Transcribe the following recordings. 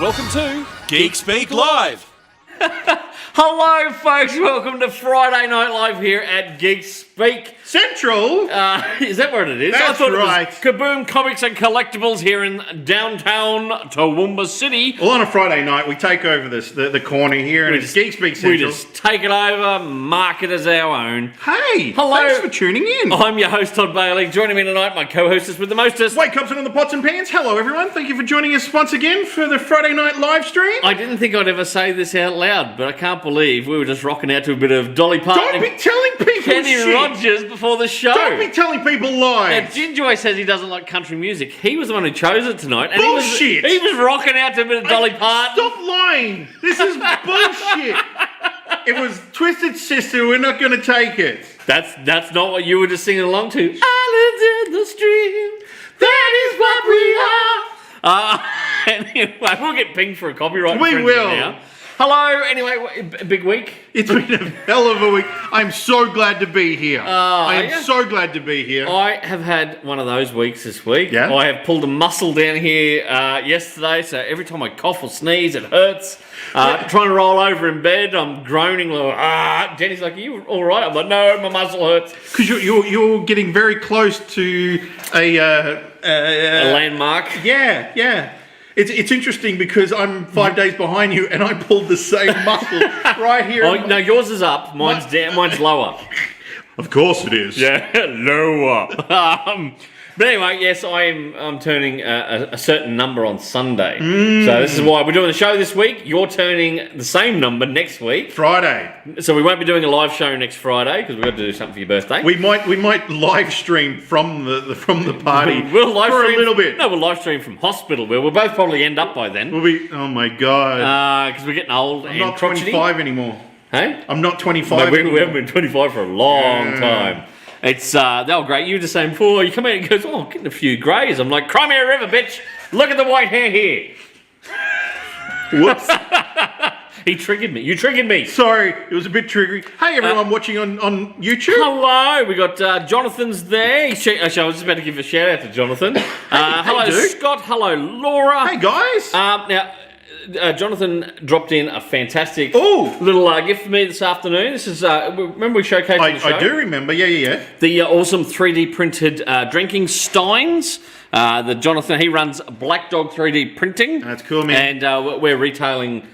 Welcome to Geek Speak Live. Hello, folks. Welcome to Friday Night Live here at Geek Speak Central. Is that what it is? That's I thought right. It was Kaboom Comics and Collectibles here in downtown Toowoomba City. Well, on a Friday night, we take over the corner here, and it's Geek Speak Central. We just take it over, mark it as our own. Hey, hello. Thanks for tuning in. I'm your host, Todd Bailey. Joining me tonight, my co-hostess with the mostest, Wade Cobson on the pots and pans. Hello, everyone. Thank you for joining us once again for the Friday night live stream. I didn't think I'd ever say this out loud, but I can't believe we were just rocking out to a bit of Dolly Parton. Don't be telling people Kenny shit. Rogers before the show. Don't be telling people lies. Now, Ginger always says he doesn't like country music. He was the one who chose it tonight. And Bullshit! He was rocking out to a bit of Dolly Parton. Stop lying. This is bullshit. It was Twisted Sister. We're not going to take it. That's not what you were just singing along to. I lived in the stream. That is what we are. Anyway, we'll get pinged for a copyright. We infringement will. Now. Hello. Anyway, big week. It's been a hell of a week. I'm so glad to be here. I am yeah? so glad to be here. I have had one of those weeks this week. Yeah? I have pulled a muscle down here yesterday, so every time I cough or sneeze, it hurts. Trying to roll over in bed, I'm groaning like, Jenny's like, are you all right? I'm like, no, my muscle hurts. Because you're getting very close to a landmark. Yeah. It's interesting because I'm 5 days behind you and I pulled the same muscle right here. Oh, no, yours is up. Mine's down. Mine's lower. Of course it is. Yeah, lower. But anyway, yes, I'm turning a certain number on Sunday. So this is why we're doing the show this week. You're turning the same number next week. Friday. So we won't be doing a live show next Friday because we've got to do something for your birthday. We might live stream from the party. We'll live for stream a little bit. No, we'll live stream from hospital where we'll both probably end up by then. We'll be. Oh my god. Because we're getting old I'm and not crotchety. 25 anymore. Hey? I'm not 25 No, we anymore. haven't been 25 for a long time. It's they were great. You were just saying before you come in and goes, oh, I'm getting a few greys. I'm like, Crimea River, bitch. Look at the white hair here. Whoops. He triggered me. You triggered me. Sorry, it was a bit triggery. Hey everyone watching on YouTube. Hello, we got Jonathan's there. Actually, I was just about to give a shout out to Jonathan. Hello, dude. Scott. Hello, Laura. Hey guys. Now, Jonathan dropped in a fantastic Ooh. little gift for me this afternoon. This is, remember we showcased on the show? I do remember, yeah. The awesome 3D printed drinking steins. The Jonathan, he runs Black Dog 3D printing. That's cool, man. And we're retailing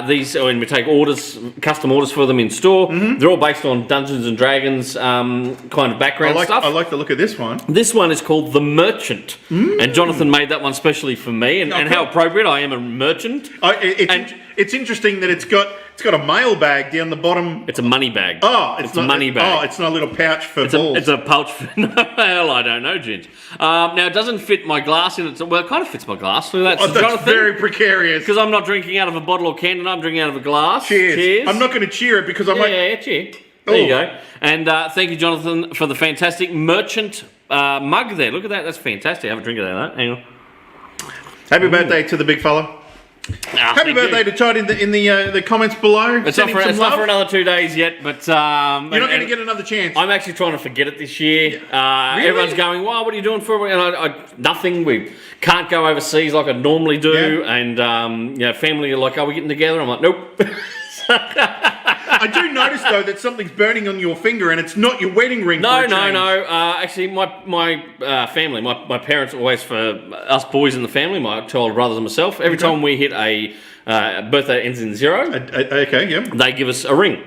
these, and we take orders, custom orders for them in store. They're all based on Dungeons and Dragons kind of background stuff. I like the look of this one. This one is called The Merchant. And Jonathan made that one specially for me. And how appropriate, I am a merchant. It's interesting that it's got a mail bag down the bottom. It's a money bag. Oh, it's a money bag. Oh, it's not a little pouch for balls. It's a pouch for... Well, I don't know, Ginge. Now, it doesn't fit my glass in it. Well, it kind of fits my glass. So that's Jonathan, very precarious. because I'm not drinking out of a bottle or can, and I'm drinking out of a glass. Cheers. I'm not going to cheer it because I might... Yeah, cheer. There you go. And thank you, Jonathan, for the fantastic merchant mug there. Look at that. That's fantastic. Have a drink of that. Hang on. Happy birthday to the big fella. Happy birthday to Todd in the comments below. It's not for another 2 days yet, but you're not going to get another chance. I'm actually trying to forget it this year. Really? Everyone's going, "Wow, what are you doing for it?" And nothing. We can't go overseas like I normally do, and family are like, "Are we getting together?" I'm like, "Nope." I do notice though that something's burning on your finger, and it's not your wedding ring. No. Actually, my family, my parents always, for us boys in the family, my two older brothers and myself, every time we hit a birthday that ends in 0, okay, yeah, they give us a ring.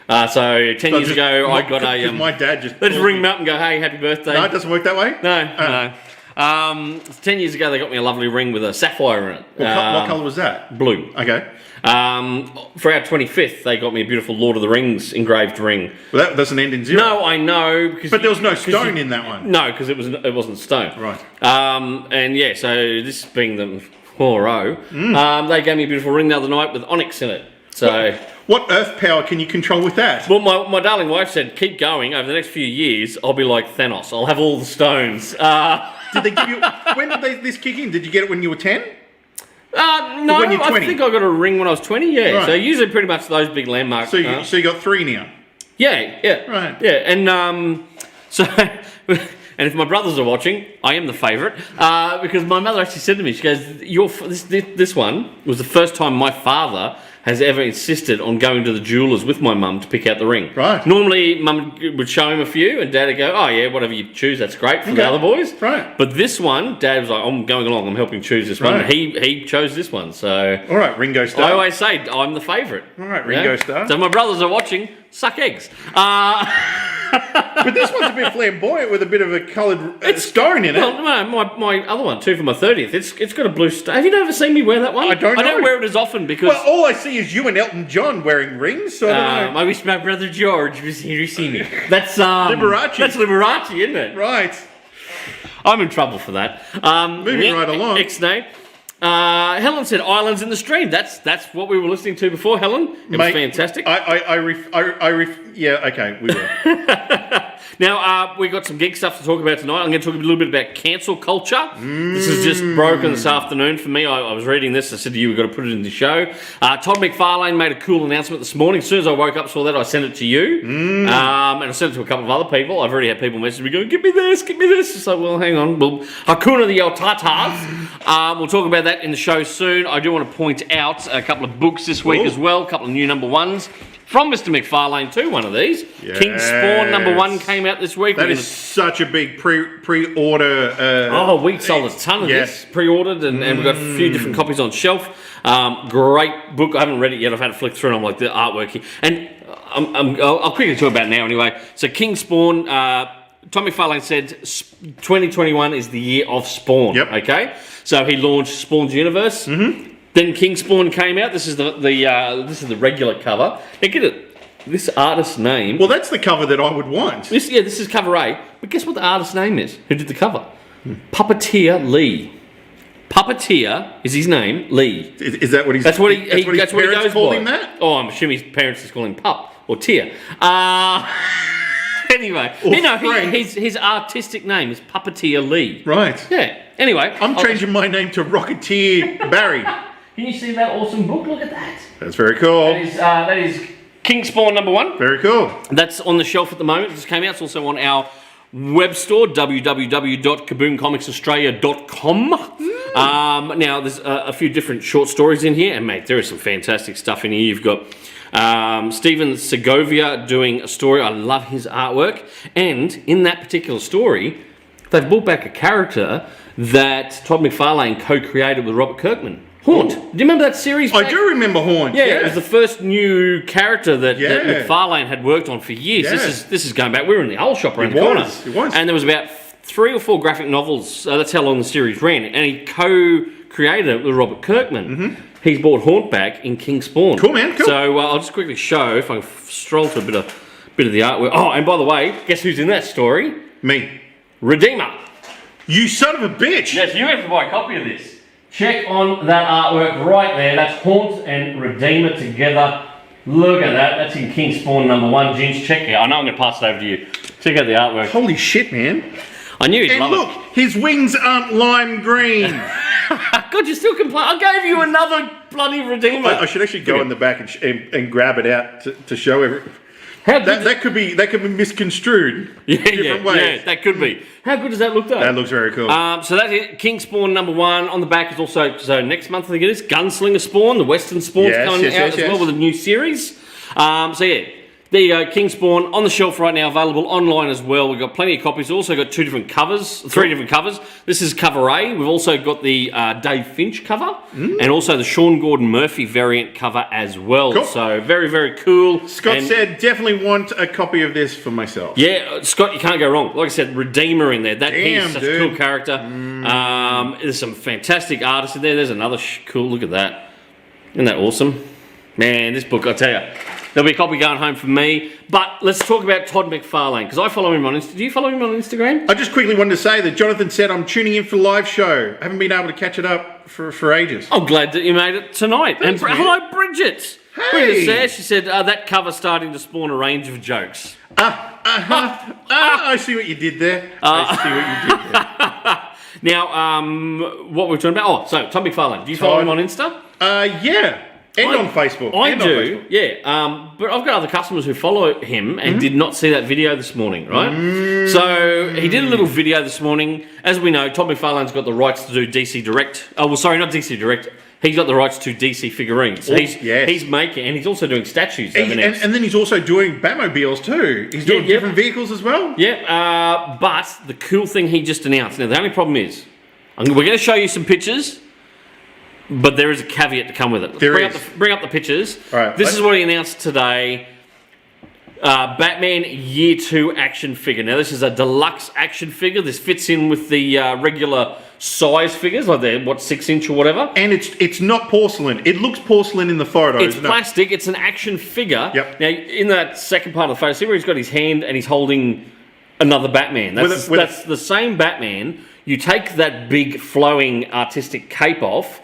So 10 years ago, I got a. My dad just. They just ring me up and go, "Hey, happy birthday." No, it doesn't work that way. No. 10 years ago, they got me a lovely ring with a sapphire in it. What colour was that? Blue. Okay. For our 25th, they got me a beautiful Lord of the Rings engraved ring. Well, that doesn't end in 0. No, I know. But there was no stone in that one. No, because it wasn't stone. Right. And yeah, so this being the 4-0, they gave me a beautiful ring the other night with onyx in it. So. What earth power can you control with that? Well, my darling wife said, keep going. Over the next few years, I'll be like Thanos. I'll have all the stones. Did they give you... When did this kick in? Did you get it when you were 10? No, when you're 20? I think I got a ring when I was 20, yeah. Right. So usually pretty much those big landmarks. So you got 3 now? Yeah. Right. Yeah, and so And if my brothers are watching, I am the favourite because my mother actually said to me, she goes, this one was the first time my father has ever insisted on going to the jewellers with my mum to pick out the ring. Right. Normally, mum would show him a few, and dad would go, oh yeah, whatever you choose, that's great for the other boys. Right. But this one, dad was like, I'm going along, I'm helping choose this one. Right. And he chose this one, so... All right, Ringo Starr. I always say, I'm the favourite. All right, Ringo Starr. So if my brothers are watching, suck eggs. But this one's a bit flamboyant with a bit of a coloured stone in it. Well, no, my other one too for my 30th. It's got a blue star. Have you never seen me wear that one? I don't know. I don't wear it as often because. Well, all I see is you and Elton John wearing rings. So I don't know. I wish my brother George was here to see me. That's Liberace. That's Liberace, isn't it? Right. I'm in trouble for that. Moving right along. Next name. Helen said Islands in the Stream. That's what we were listening to before, Helen. It was fantastic. Yeah, okay, we will. Now, we got some geek stuff to talk about tonight. I'm going to talk a little bit about cancel culture. This is just broken this afternoon for me. I was reading this. I said to you, we've got to put it in the show. Todd McFarlane made a cool announcement this morning. As soon as I woke up, saw that, I sent it to you. And I sent it to a couple of other people. I've already had people message me going, give me this. It's like, well, hang on. Well, Hakuna the Tatas. We'll talk about that in the show soon. I do want to point out a couple of books this week as well. A couple of new number ones. From Mr. McFarlane too, one of these. Yes. King Spawn number 1 came out this week. That is such a big pre-order. We sold a ton of this, pre-ordered, and we've got a few different copies on shelf. Great book. I haven't read it yet. I've had to flick through and I'm like, the artwork here. And I'll quickly talk about it now anyway. So King Spawn, Tom McFarlane said 2021 is the year of Spawn. Yep. Okay? So he launched Spawn's Universe. Then King Spawn came out. This is the regular cover. Now get it. This artist's name. Well, that's the cover that I would want. This is cover A. But guess what the artist's name is? Who did the cover? Puppeteer Lee. Puppeteer is his name. Lee. Is that what he's? That's what he his parents goes called by. him that? Oh, I'm assuming his parents just call him Pup or Tear. Anyway, his artistic name is Puppeteer Lee. Right. Yeah. Anyway, I'm changing my name to Rocketeer Barry. Can you see that awesome book? Look at that. That's very cool. That is King Spawn number 1. Very cool. That's on the shelf at the moment. It just came out. It's also on our web store, www.kaboomcomicsaustralia.com. Now, there's a few different short stories in here, and mate, there is some fantastic stuff in here. You've got Steven Segovia doing a story. I love his artwork. And in that particular story, they've brought back a character that Todd McFarlane co-created with Robert Kirkman. Haunt. Do you remember that series? I do remember Haunt. Yeah, it was the first new character that McFarlane had worked on for years. Yeah. This is going back. We were in the old shop around the corner. It was. And there was about 3 or 4 graphic novels. That's how long the series ran. And he co-created it with Robert Kirkman. He's brought Haunt back in King Spawn. Cool, man. Cool. So I'll just quickly show if I can stroll to a bit of the artwork. Oh, and by the way, guess who's in that story? Me. Redeemer. You son of a bitch. Yes, you have to buy a copy of this. Check on that artwork right there. That's Haunt and Redeemer together. Look at that. That's in King Spawn number 1. Gins, check it out. I know I'm going to pass it over to you. Check out the artwork. Holy shit, man. I knew you'd love it. And look, his wings aren't lime green. God, you still complain. I gave you another bloody Redeemer. I should actually go in the back and grab it out to show everyone. That could be misconstrued different ways. Yeah, that could be. How good does that look though? That looks very cool. So that's it. King Spawn number 1. On the back is also, so next month I think it is, Gunslinger Spawn. The Western Spawn's coming out as well with a new series. So yeah, there you go. King Spawn on the shelf right now, available online as well. We've got plenty of copies. We've also got 3 different covers. This is cover A. We've also got the Dave Finch cover and also the Sean Gordon Murphy variant cover as well. Cool. So very, very cool. Scott said, definitely want a copy of this for myself. Yeah, Scott, you can't go wrong. Like I said, Redeemer in there. He's such a cool character. There's some fantastic artists in there. There's another cool, look at that. Isn't that awesome? Man, this book, I tell you, there'll be a copy going home for me. But let's talk about Todd McFarlane, because I follow him on Instagram. Do you follow him on Instagram? I just quickly wanted to say that Jonathan said, I'm tuning in for the live show. I haven't been able to catch it up for ages. I'm glad that you made it tonight. Thanks, and hello, Bridget. Hey. Bridget says, she said, that cover's starting to spawn a range of jokes. I see what you did there. Now, what we're talking about? Oh, so Tom McFarlane. Do you follow him on Insta? Yeah. And on Facebook. I do, yeah. But I've got other customers who follow him and did not see that video this morning, right? So he did a little video this morning. As we know, Todd McFarlane's got the rights to do DC Direct. Oh, well, sorry, not DC Direct. He's got the rights to DC figurines. So he's making, and he's also doing statues. And then he's also doing Batmobiles too. He's doing different vehicles as well. Yeah, but the cool thing he just announced. Now, the only problem is, we're going to show you some pictures. But there is a caveat to come with it. Bring up the pictures. All right, this is what he announced today. Batman Year 2 action figure. Now, this is a deluxe action figure. This fits in with the regular size figures, like they're, 6-inch or whatever. And it's not porcelain. It looks porcelain in the photo. It's plastic. It's an action figure. Yep. Now, in that second part of the photo, see where he's got his hand and he's holding another Batman. That's the same Batman. You take that big flowing artistic cape off,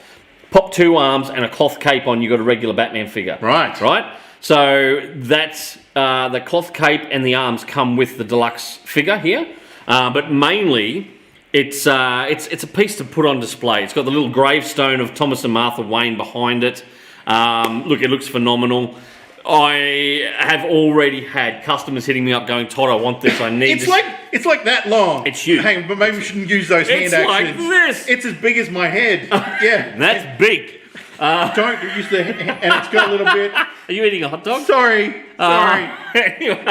pop 2 arms and a cloth cape on, you got a regular Batman figure. Right? So that's the cloth cape and the arms come with the deluxe figure here. But mainly, it's a piece to put on display. It's got the little gravestone of Thomas and Martha Wayne behind it. Look, it looks phenomenal. I have already had customers hitting me up going, Todd, I want this, I need this. It's like that long. It's huge. Hang on, but maybe we shouldn't use those hand actions. It's like this. It's as big as my head. Yeah. That's big. Don't use the and it's got a little bit. Are you eating a hot dog? Sorry. Anyway.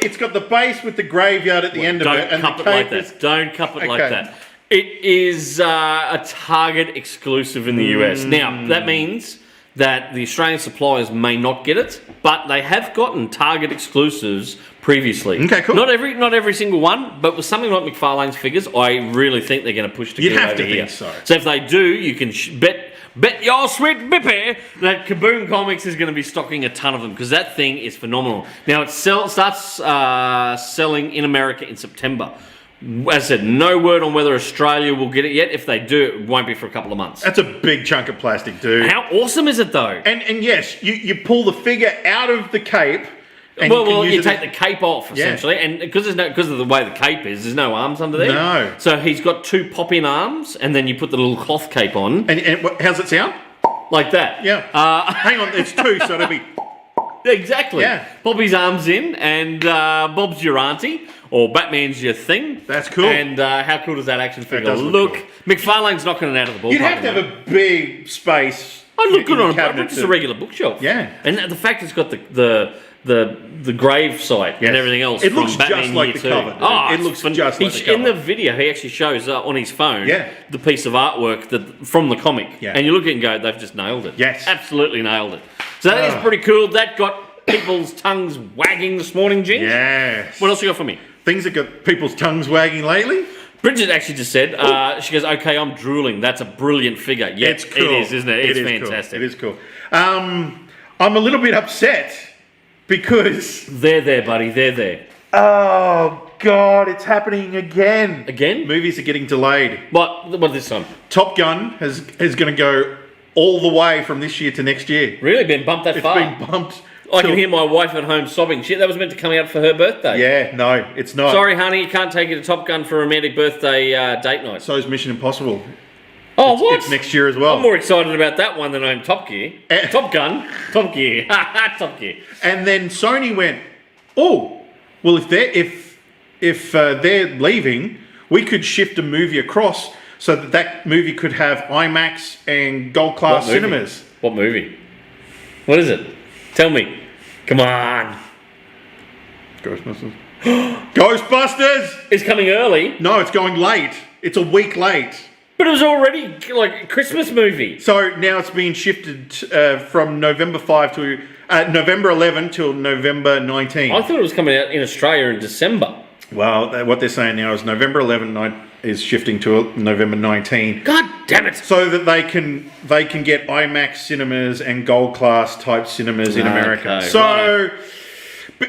It's got the base with the graveyard at the end of it. Don't cup it like that. Don't cup it like that. It is a Target exclusive in the US. Now, that means that the Australian suppliers may not get it, but they have gotten Target exclusives previously. Okay, cool. Not every single one, but with something like McFarlane's figures, I really think they're going to push to get it over here. You'd have to think so. So if they do, you can bet your sweet bippy that Kaboom Comics is going to be stocking a ton of them, because that thing is phenomenal. Now, it starts selling in America in September. As I said, no word on whether Australia will get it yet. If they do, it won't be for a couple of months. That's a big chunk of plastic, dude. How awesome is it, though? And yes, you pull the figure out of the cape. And you take the cape off, essentially. And because of the way the cape is, there's no arms under there. No. So he's got 2 pop-in arms, and then you put the little cloth cape on. And how's it sound? Like that. Yeah. Hang on, it's 2, so it'll be... Exactly. Yeah. Pop his arms in, and Bob's your auntie, or Batman's your thing. That's cool. And how cool does that action figure look? Cool. McFarlane's knocking it out of the ballpark. You'd have to have a big space. I'd look good on a cabinet, just a regular bookshelf. Yeah. And the fact it's got the grave site and everything else. It looks Batman just like the cover. Oh, it looks just like the cover. In the video, he actually shows on his phone the piece of artwork from the comic. Yeah. And you look at it and go, they've just nailed it. Yes. Absolutely nailed it. So that is pretty cool. That got people's tongues wagging this morning, Jing. Yes. What else you got for me? Things that got people's tongues wagging lately? Bridget actually just said, she goes, okay, I'm drooling. That's a brilliant figure. Yeah, it's cool. It is, isn't it? It's fantastic. Cool. It is cool. I'm a little bit upset because... They're there, buddy. They're there. Oh, God, it's happening again. Again? Movies are getting delayed. What this time? Top Gun is going to go all the way from this year to next year. Really? Been bumped that far? It's been bumped. I can hear my wife at home sobbing. Shit, that was meant to come out for her birthday. Yeah, no, it's not. Sorry, honey, you can't take you to Top Gun for a romantic birthday date night. So is Mission Impossible. Oh, what? It's next year as well. I'm more excited about that one than I am Top Gear. Top Gun. Top Gear. Top Gear. And then Sony went, oh, well, if they're leaving, we could shift a movie across so that movie could have IMAX and gold class cinemas. What movie? What is it? Tell me. Come on. Ghostbusters. Ghostbusters! It's coming early. No, it's going late. It's a week late. But it was already like a Christmas movie. So now it's being shifted from November 5 to November 11 till November 19. I thought it was coming out in Australia in December. Well, what they're saying now is November 11 is shifting to November 19. God damn it! So that they can get IMAX cinemas and gold class type cinemas in America. So,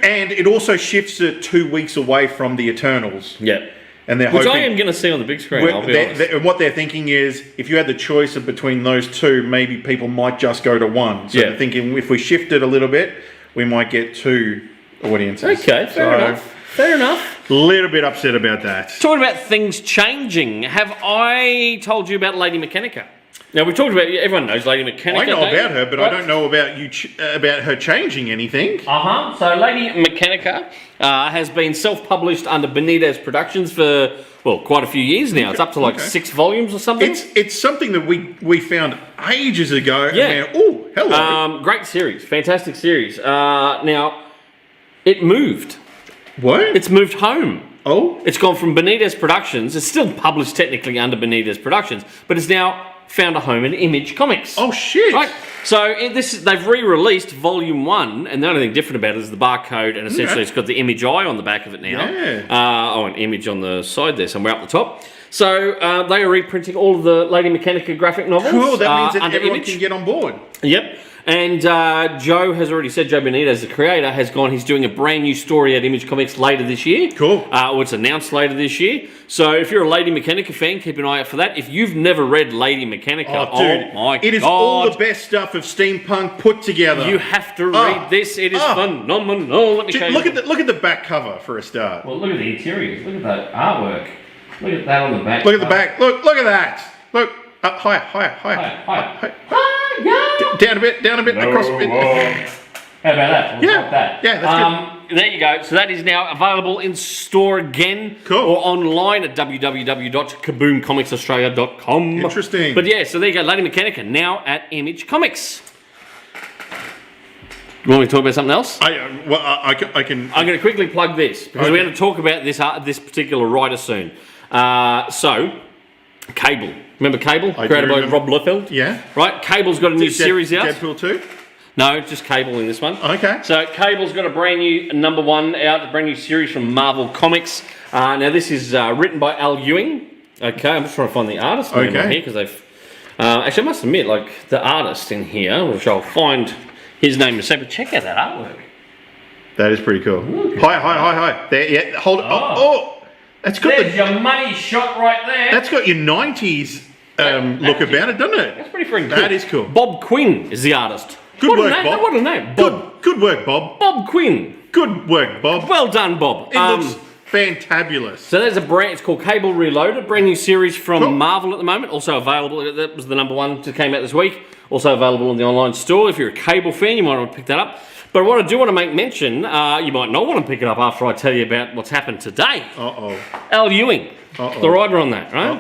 and it also shifts it 2 weeks away from the Eternals. Yeah. And they're Which hoping, I am going to see on the big screen, I'll be honest. What they're thinking is, if you had the choice of between those two, maybe people might just go to one. So they're thinking, if we shift it a little bit, we might get 2 audiences. Okay, fair enough. Fair enough. A little bit upset about that. Talking about things changing, have I told you about Lady Mechanica? Now we talked about everyone knows Lady Mechanica. I know don't about you? her, but Right. I don't know about about her changing anything. So Lady Mechanica has been self-published under Benitez Productions for quite a few years now. It's up to like 6 volumes or something. It's something that we found ages ago. Yeah. Oh, hello. Great series, fantastic series. Now it moved. What? It's moved home. Oh. It's gone from Benitez Productions. It's still published technically under Benitez Productions, but it's now found a home in Image Comics. Oh shit! Right. So they've re-released Volume 1, and the only thing different about it is the barcode, and essentially it's got the image eye on the back of it now. Yeah. An image on the side there, somewhere up the top. So they are reprinting all of the Lady Mechanica graphic novels. Cool. That means that under everyone Image. can get on board. Yep. And Joe has already said, Joe Benitez, the creator, has gone, he's doing a brand new story at Image Comics later this year. Cool. Or it's announced later this year. So if you're a Lady Mechanica fan, keep an eye out for that. If you've never read Lady Mechanica, dude, my God. it is all the best stuff of steampunk put together. You have to read this. It is phenomenal. Let me show you. Look at the back cover for a start. Well, look at the interiors. Look at that artwork. Look at that on the back. Look at the back. Look at that. Look. Higher. Hi. Down a bit, across a bit. How about that? We'll pop that. Yeah, that's There you go. So that is now available in store again. Cool. Or online at www.kaboomcomicsaustralia.com. Interesting. But yeah, so there you go. Lady Mechanica now at Image Comics. You want me to talk about something else? I can. I'm going to quickly plug this because we're going to talk about this particular writer soon. So, Cable. Remember Cable? Created by Rob Liefeld? Yeah. Right? Cable's got a new series out. Deadpool 2? No, just Cable in this one. Okay. So Cable's got a brand new #1 out, a brand new series from Marvel Comics. Now this is written by Al Ewing. Okay, I'm just trying to find the artist name on here because they've... actually, I must admit, like, the artist in here, which I'll find his name in a second, but check out that artwork. That is pretty cool. Hi. There, yeah, hold it. Oh. That's got There's your money shot right there. That's got your 90s look about it, doesn't it? That's pretty freaking cool. That is cool. Bob Quinn is the artist. Good What a work, name. Bob. What a name. Bob. Good work, Bob. Bob Quinn. Good work, Bob. Well done, Bob. It looks fantabulous. So there's a brand, it's called Cable Reloaded, brand new series from Cool. Marvel at the moment, also available, that was the #1 that came out this week, also available in the online store. If you're a Cable fan, you might want to pick that up. But what I do want to make mention, you might not want to pick it up after I tell you about what's happened today. Al Ewing, the writer on that, right?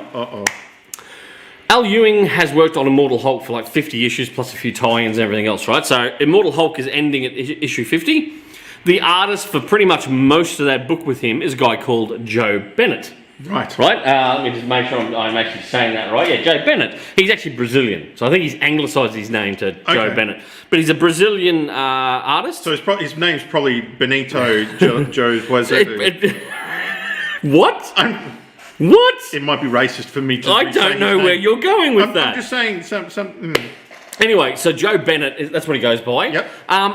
Al Ewing has worked on Immortal Hulk for like 50 issues plus a few tie-ins and everything else, right? So Immortal Hulk is ending at issue 50. The artist for pretty much most of that book with him is a guy called Joe Bennett. Right. Let me just make sure I'm actually saying that right. Yeah, Joe Bennett. He's actually Brazilian, so I think he's anglicised his name to Joe Bennett. But he's a Brazilian artist. So his name's probably Benito Joe's. Was it? What? What? It might be racist for me to. I don't know where you're going with that. I'm just saying some. Anyway, so Joe Bennett, that's what he goes by. Yep.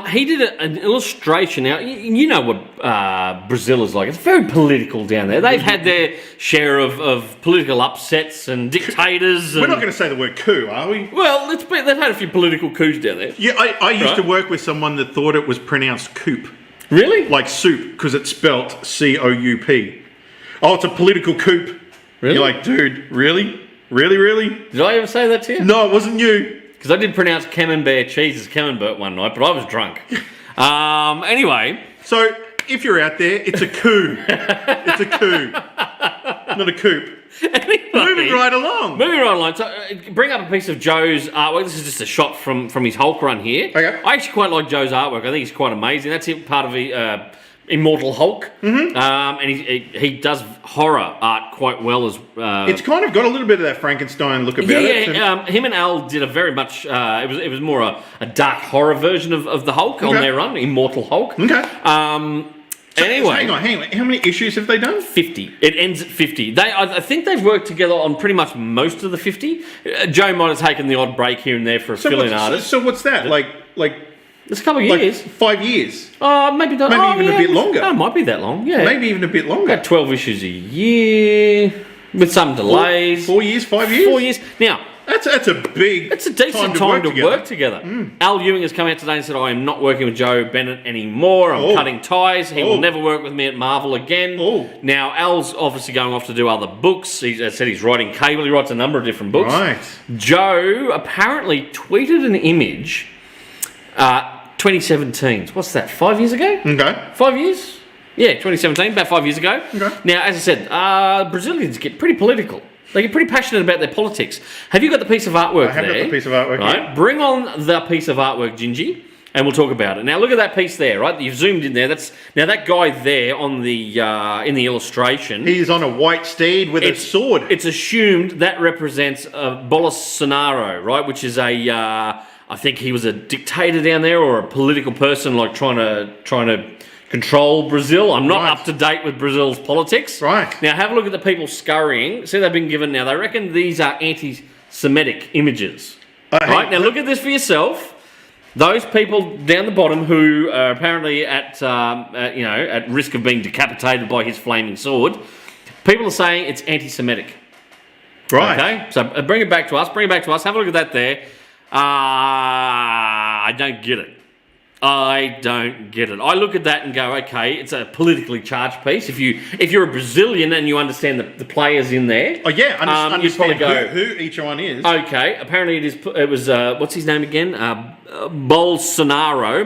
He did an illustration. Now, you know what Brazil is like. It's very political down there. They've had their share of political upsets and dictators. We're not going to say the word coup, are we? Well, they've had a few political coups down there. Yeah, I used to work with someone that thought it was pronounced coop. Really? Like soup, because it's spelt COUP. Oh, it's a political coup. Really? You're like, dude, really? Really? Did I ever say that to you? No, it wasn't you. Because I did pronounce camembert cheese as camembert one night, but I was drunk. Anyway. So, if you're out there, it's a coup. It's a coup. Not a coup. Anyway, Moving right along. So, bring up a piece of Joe's artwork. This is just a shot from his Hulk run here. Okay. I actually quite like Joe's artwork. I think he's quite amazing. That's part of the Immortal Hulk. Mm-hmm. And he does horror art quite well as. It's kind of got a little bit of that Frankenstein look about it. Yeah. Him and Al did a very much. It was more a dark horror version of the Hulk on their run, Immortal Hulk. Okay. Anyway, hang on. How many issues have they done? 50. It ends at 50. I think they've worked together on pretty much most of the 50. Joe might have taken the odd break here and there for a fill-in artist. So what's that? Like it's a couple of years. 5 years. Maybe even a bit longer. No, it might be that long. Yeah. Maybe even a bit longer. About 12 issues a year with some delays. 4 years, 5 years. 4 years. Now, That's a big. It's a decent time to work together. Al Ewing has come out today and said, I am not working with Joe Bennett anymore. I'm cutting ties. He will never work with me at Marvel again. Now, Al's obviously going off to do other books. He said he's writing Cable. He writes a number of different books. Right. Joe apparently tweeted an image, 2017. What's that, 5 years ago? Okay. 5 years? Yeah, 2017, about 5 years ago. Okay. Now, as I said, Brazilians get pretty political. They get pretty passionate about their politics. Have you got the piece of artwork there? I have got the piece of artwork, right? Bring on the piece of artwork, Gingy, and we'll talk about it. Now, look at that piece there, right? You've zoomed in there. Now, that guy there on the in the illustration... He's on a white steed with a sword. It's assumed that represents Bolsonaro, right? Which is I think he was a dictator down there or a political person like trying to control Brazil. I'm not up to date with Brazil's politics. Right. Now, have a look at the people scurrying. See, they've been given now. They reckon these are anti-Semitic images. Right. Now, look at this for yourself. Those people down the bottom who are apparently at risk of being decapitated by his flaming sword. People are saying it's anti-Semitic. Right. Okay. So bring it back to us. Have a look at that there. I don't get it. I don't get it. I look at that and go, okay, it's a politically charged piece. If you're a Brazilian and you understand the players in there, understand who each one is. Okay, apparently it was what's his name again? Bolsonaro.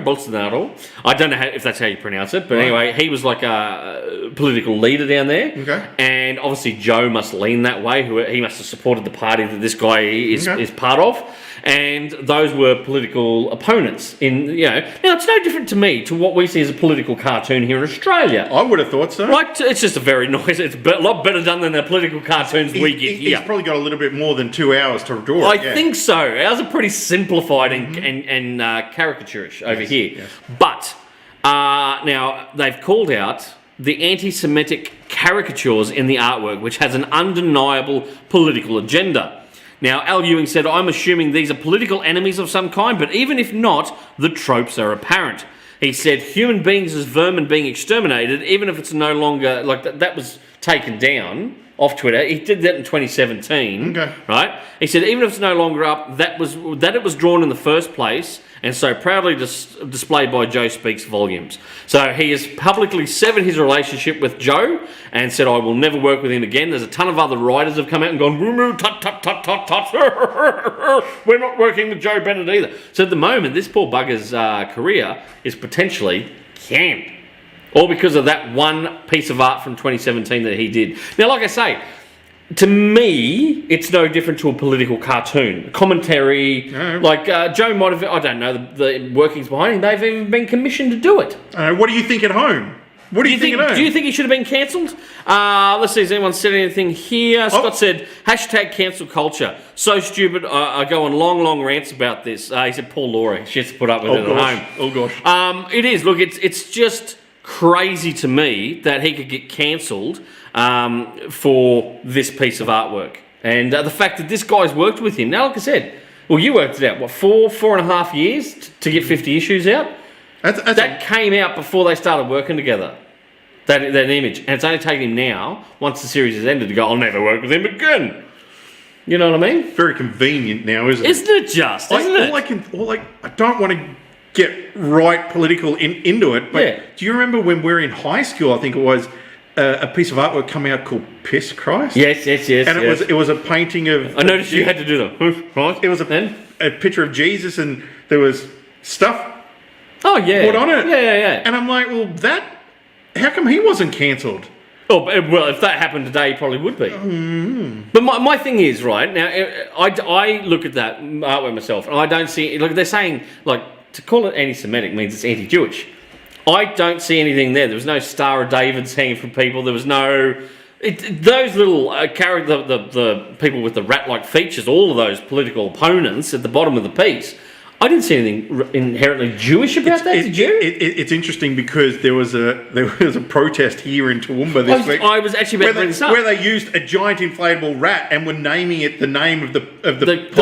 I don't know if that's how you pronounce it, but anyway, he was like a political leader down there. Okay. And obviously Joe must lean that way. He must have supported the party that this guy is part of. And those were political opponents. Now it's no different to me to what we see as a political cartoon here in Australia. I would have thought so. Right? It's just a very nice. It's a lot better done than the political cartoons we get here. He's probably got a little bit more than 2 hours to draw. I think so. Ours are pretty simplified and caricaturish over here. Yes. But now they've called out the anti-Semitic caricatures in the artwork, which has an undeniable political agenda. Now, Al Ewing said, I'm assuming these are political enemies of some kind, but even if not, the tropes are apparent. He said, human beings as vermin being exterminated, even if it's no longer, that was taken down off Twitter. He did that in 2017, right? He said, even if it's no longer up, that it was drawn in the first place, and so proudly displayed by Joe speaks volumes. So he has publicly severed his relationship with Joe and said, I will never work with him again. There's a ton of other writers have come out and gone, tut, tut, tut, tut, tut. We're not working with Joe Bennett either. So at the moment, this poor bugger's career is potentially canned. All because of that one piece of art from 2017 that he did. Now, like I say, to me, it's no different to a political cartoon. Commentary, Joe might have, I don't know the workings behind him, they've even been commissioned to do it. What do you think at home? What do you think at home? Do you think he should have been cancelled? Let's see, has anyone said anything here? Scott said, #cancel culture. So stupid, I go on long rants about this. He said, poor Laura, she has to put up with it at home. Oh, gosh. It is, look, it's just crazy to me that he could get cancelled for this piece of artwork. And the fact that this guy's worked with him. Now, like I said, well, you worked it out, four and a half years to get 50 issues out? That came out before they started working together, that image. And it's only taken him now, once the series has ended, to go, I'll never work with him again. You know what I mean? Very convenient now, isn't it? Isn't it just? I don't want to get right political into it, but do you remember when we were in high school, I think it was, a piece of artwork come out called Piss Christ? Yes. And it was a painting of... I noticed you had to do the... Right? It was a picture of Jesus and there was stuff put on it. Yeah. And I'm like, well, how come he wasn't cancelled? Oh, well, if that happened today, he probably would be. But my thing is, right, now, I look at that artwork myself, and I don't see... Look, they're saying, to call it anti-Semitic means it's anti-Jewish. I don't see anything there. There was no Star of David's hanging from people. There was no... those little the people with the rat-like features, all of those political opponents at the bottom of the piece, I didn't see anything inherently Jewish about that. Did you? It's interesting because there was a protest here in Toowoomba this week. I was actually about to bring this up, where they used a giant inflatable rat and were naming it the name of the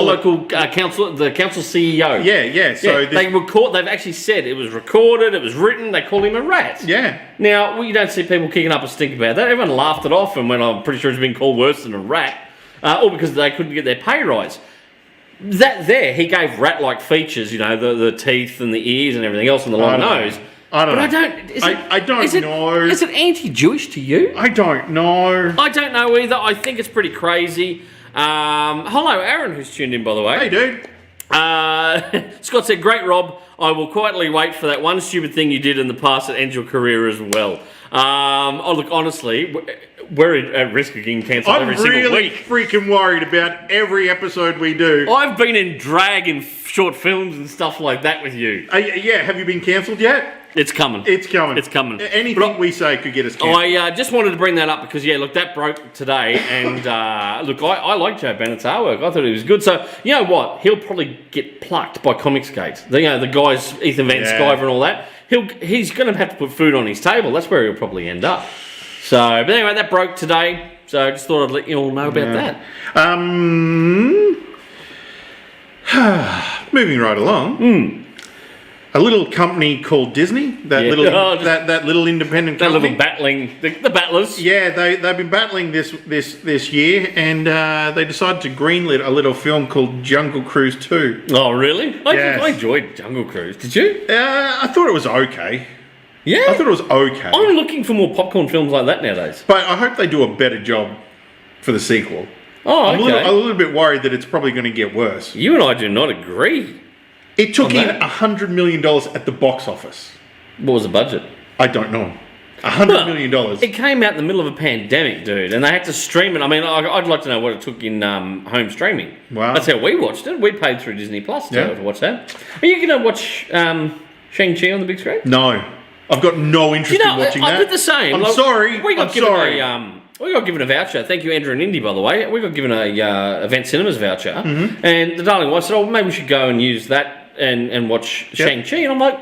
local council, the council CEO. Yeah. So they've actually said it was recorded, it was written. They call him a rat. Yeah. Now you don't see people kicking up a stink about that. Everyone laughed it off, and when I'm pretty sure it's been called worse than a rat, all because they couldn't get their pay rise. he gave rat-like features, the teeth and the ears and everything else and the long nose. I don't know. I don't know. Is it anti-Jewish to you? I don't know. I don't know either. I think it's pretty crazy. Hello, Aaron, who's tuned in, by the way. Hey, dude. Scott said, "Great, Rob. I will quietly wait for that one stupid thing you did in the past that ends your career as well." Look, honestly, we're at risk of getting cancelled every single week. I'm really freaking worried about every episode we do. I've been in drag in short films and stuff like that with you. Yeah, have you been cancelled yet? It's coming. It's coming. It's coming. Anything we say could get us cancelled. I just wanted to bring that up because, that broke today. And look, I like Joe Bennett's artwork. I thought it was good. So, you know what? He'll probably get plucked by Comicsgate. The guys, Ethan Van Sciver and all that. He's going to have to put food on his table. That's where he'll probably end up. So, but anyway, that broke today. So I just thought I'd let you all know about that. Moving right along. A little company called Disney, that little independent company. Little battling, the battlers. Yeah, they've been battling this year, and they decided to greenlit a little film called Jungle Cruise 2. Oh, really? Yes. I enjoyed Jungle Cruise. Did you? I thought it was okay. Yeah? I thought it was okay. I'm looking for more popcorn films like that nowadays. But I hope they do a better job for the sequel. Oh, okay. I'm a little bit worried that it's probably going to get worse. You and I do not agree. It took in $100 million at the box office. What was the budget? I don't know. $100 million. It came out in the middle of a pandemic, dude, and they had to stream it. I mean, I'd like to know what it took in home streaming. Wow. That's how we watched it. We paid through Disney Plus to watch that. Are you going to watch Shang-Chi on the big screen? No. I've got no interest in watching that. I did the same. I'm sorry. We got given a voucher. Thank you, Andrew and Indy, by the way. We got given a Event Cinemas voucher. Mm-hmm. And the darling wife said, maybe we should go and use that and watch Shang-Chi. And I'm like,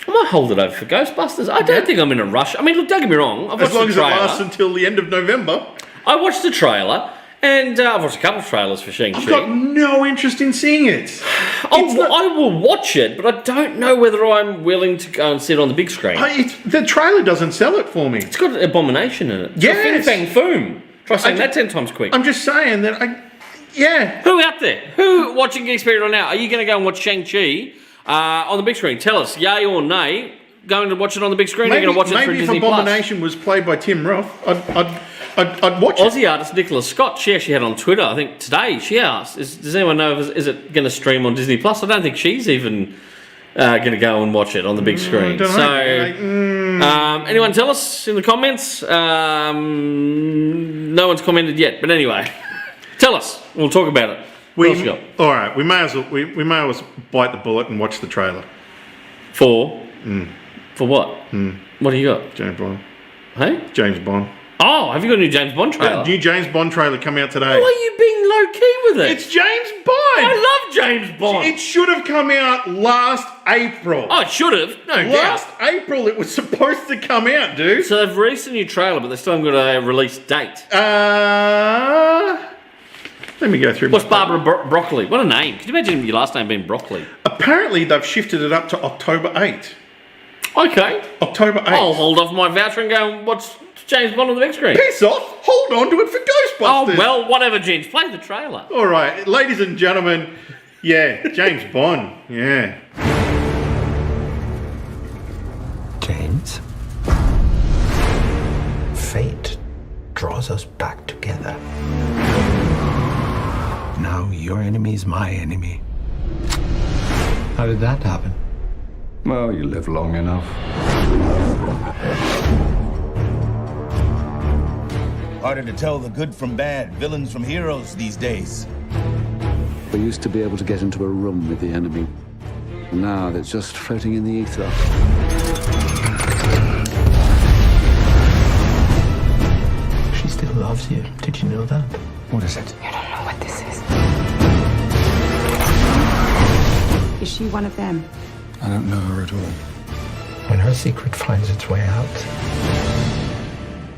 I might hold it over for Ghostbusters. I don't think I'm in a rush. I mean, look, don't get me wrong. I've watched as long the as it trailer. lasts until the end of November. I watched the trailer. And I've watched a couple of trailers for Shang-Chi. I've got no interest in seeing it. I will watch it, but I don't know whether I'm willing to go and sit on the big screen. The trailer doesn't sell it for me. It's got Abomination in it. Yes. Fin Fang Foom. Try saying that 10 times quick. I'm just saying that Who out there? Who watching Geek Speak right now? Are you going to go and watch Shang-Chi on the big screen? Tell us, yay or nay. Going to watch it on the big screen? Or are you going to watch it through Disney Plus? Maybe if Abomination was played by Tim Roth, I'd watch it. Aussie artist Nicola Scott, she actually had on Twitter, I think today, she asked, does anyone know is it going to stream on Disney Plus? I don't think she's even going to go and watch it on the big screen. Anyone tell us in the comments? No one's commented yet, but anyway, tell us. We'll talk about it. What else you got? All right, we may as well bite the bullet and watch the trailer. For what? What do you got? James Bond. Hey? James Bond. Oh, have you got a new James Bond trailer? New James Bond trailer coming out today. Why are you being low-key with it? It's James Bond! I love James Bond! It should have come out last April. Oh, it should have. No doubt. Last April it was supposed to come out, dude. So they've released a new trailer, but they still haven't got a release date. Let me go through. What's Barbara Broccoli? What a name. Can you imagine your last name being Broccoli? Apparently they've shifted it up to October 8th. Okay. October 8th. I'll hold off my voucher and go and watch James Bond on the big screen. Piss off! Hold on to it for Ghostbusters! Oh, well, whatever, gents. Play the trailer. All right, ladies and gentlemen, James Bond, James, fate draws us back together. Now your enemy is my enemy. How did that happen? Well, you live long enough. Harder to tell the good from bad, villains from heroes these days. We used to be able to get into a room with the enemy. Now they're just floating in the ether. She still loves you. Did you know that? What is it? You don't know what this is. Is she one of them? I don't know her at all. When her secret finds its way out,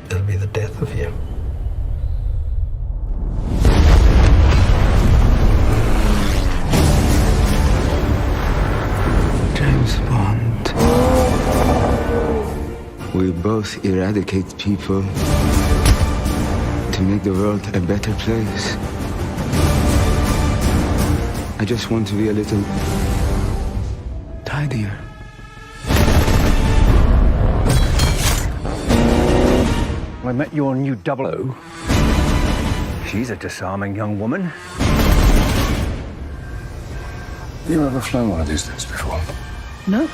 it'll be the death of you. James Bond. We both eradicate people to make the world a better place. I just want to be a little tidier. I met your new double O. She's a disarming young woman. You ever flown one of these things before? Nope.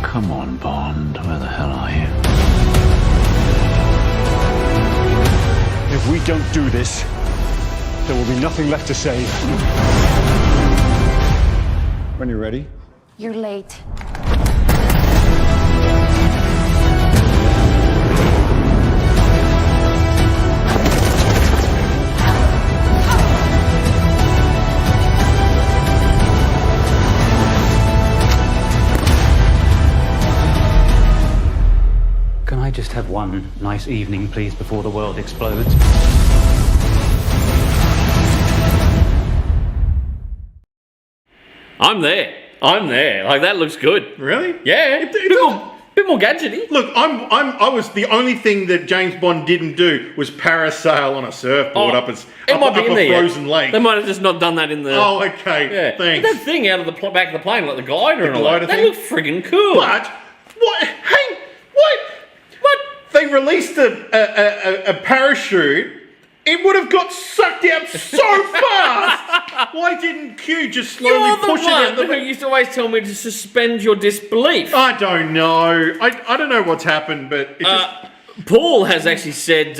Come on, Bond. Where the hell are you? If we don't do this, there will be nothing left to save. When you're ready. You're late. Can I just have one nice evening, please, before the world explodes? I'm there. Like, that looks good. Really? Yeah. Bit more gadgety. Look, I was the only thing that James Bond didn't do was parasail on a surfboard up a frozen lake. They might have just not done that in the. Oh, okay. Yeah. Thanks. But that thing out of the back of the plane, like the glider and all glider that thing? looked friggin' cool. But what? Hey, what? They released a parachute. It would have got sucked out so fast. Why didn't Q just slowly push it out? Who used to always tell me to suspend your disbelief. I don't know. I don't know what's happened, but it just. Paul has actually said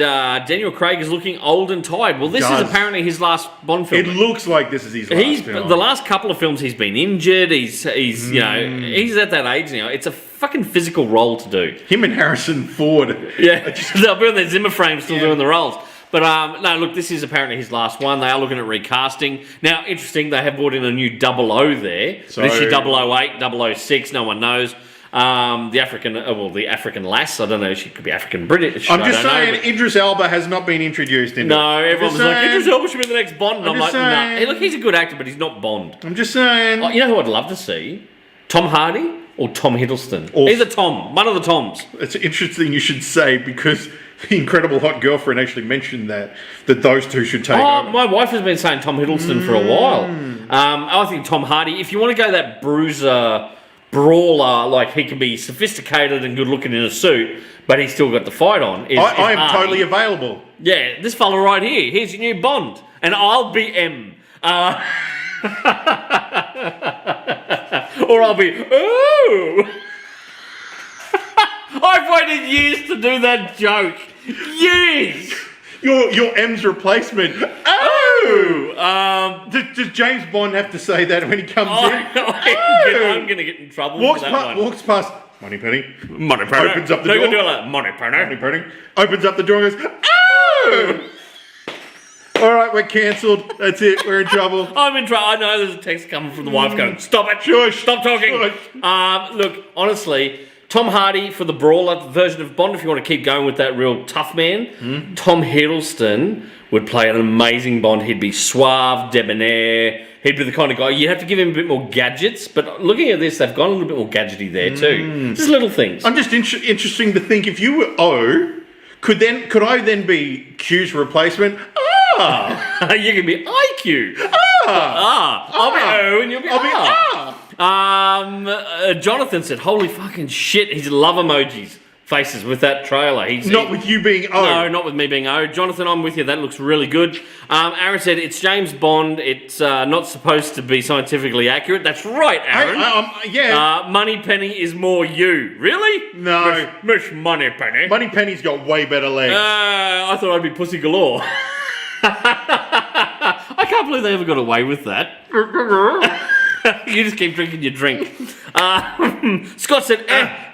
Daniel Craig is looking old and tired. Well, this is apparently his last Bond film. It looks like this is his last film. The last couple of films he's been injured. He's you know, he's at that age now. It's a fucking physical role to do. Him and Harrison Ford. Yeah, they'll be on their Zimmer frame still doing the roles. But no, look, this is apparently his last one. They are looking at recasting. Now, interesting, they have brought in a new 00 there. So, but is she 008, 006? No one knows. The African lass. I don't know. She could be African British. I'm just saying, Idris Elba has not been introduced into. No, everyone's like, Idris Elba should be the next Bond. And I'm like, saying, no. Hey, look, he's a good actor, but he's not Bond. I'm just saying. Oh, you know who I'd love to see? Tom Hardy or Tom Hiddleston. Either Tom. One of the Toms. It's interesting you should say, because the Incredible Hot Girlfriend actually mentioned that those two should take over. My wife has been saying Tom Hiddleston for a while. I think Tom Hardy, if you want to go that bruiser, brawler, like he can be sophisticated and good looking in a suit, but he's still got the fight on. I am totally available. Yeah, this fella right here. Here's your new Bond. And I'll be M. Or I'll be, oh! I've waited years to do that joke. Years! Your M's replacement. Oh! Does James Bond have to say that when he comes in? I'm going to get in trouble for that one. Walks past. Money penny. Money penny. Opens up the door. Money penny. Money penny. Opens up the door and goes, oh! All right, we're cancelled. That's it. We're in trouble. I'm in trouble. I know there's a text coming from the wife going, stop it. Shush. Stop talking. Shush. Look, honestly, Tom Hardy for the brawler version of Bond, if you want to keep going with that real tough man. Tom Hiddleston would play an amazing Bond. He'd be suave, debonair. He'd be the kind of guy, you'd have to give him a bit more gadgets. But looking at this, they've gone a little bit more gadgety there too. Just little things. I'm just interesting to think, if you were O, could I then be Q's replacement? You can be IQ. I'll be O and you'll be Jonathan said, holy fucking shit, his love emojis faces with that trailer. Not with you being O. No, not with me being O. Jonathan, I'm with you. That looks really good. Aaron said, it's James Bond. It's not supposed to be scientifically accurate. That's right, Aaron. Yeah. Moneypenny is more you. Really? No. Miss Moneypenny. Moneypenny's got way better legs. I thought I'd be Pussy Galore. I can't believe they ever got away with that. You just keep drinking your drink. Scott said,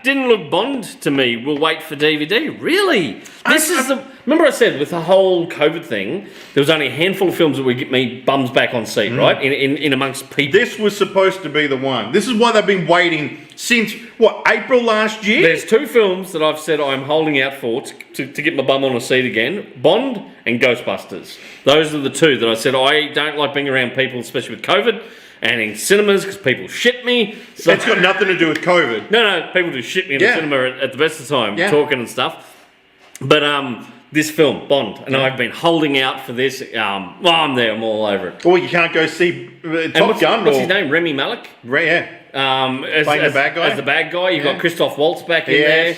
didn't look Bond to me. We'll wait for DVD. Really? Remember I said with the whole COVID thing, there was only a handful of films that would get me bums back on seat, right? In amongst people. This was supposed to be the one. This is why they've been waiting since, April last year? There's two films that I've said I'm holding out for to get my bum on a seat again. Bond and Ghostbusters. Those are the two that I said I don't like being around people, especially with COVID. and in cinemas because people shit me. So It's got nothing to do with COVID. no, people do shit me in the cinema at the best of time, talking and stuff. But this film, Bond, and I've been holding out for this. I'm there, I'm all over it. Or you can't go see Top Gun. What's his name? Remy Malek? Yeah. As the bad guy? As the bad guy. You've got Christoph Waltz back in there.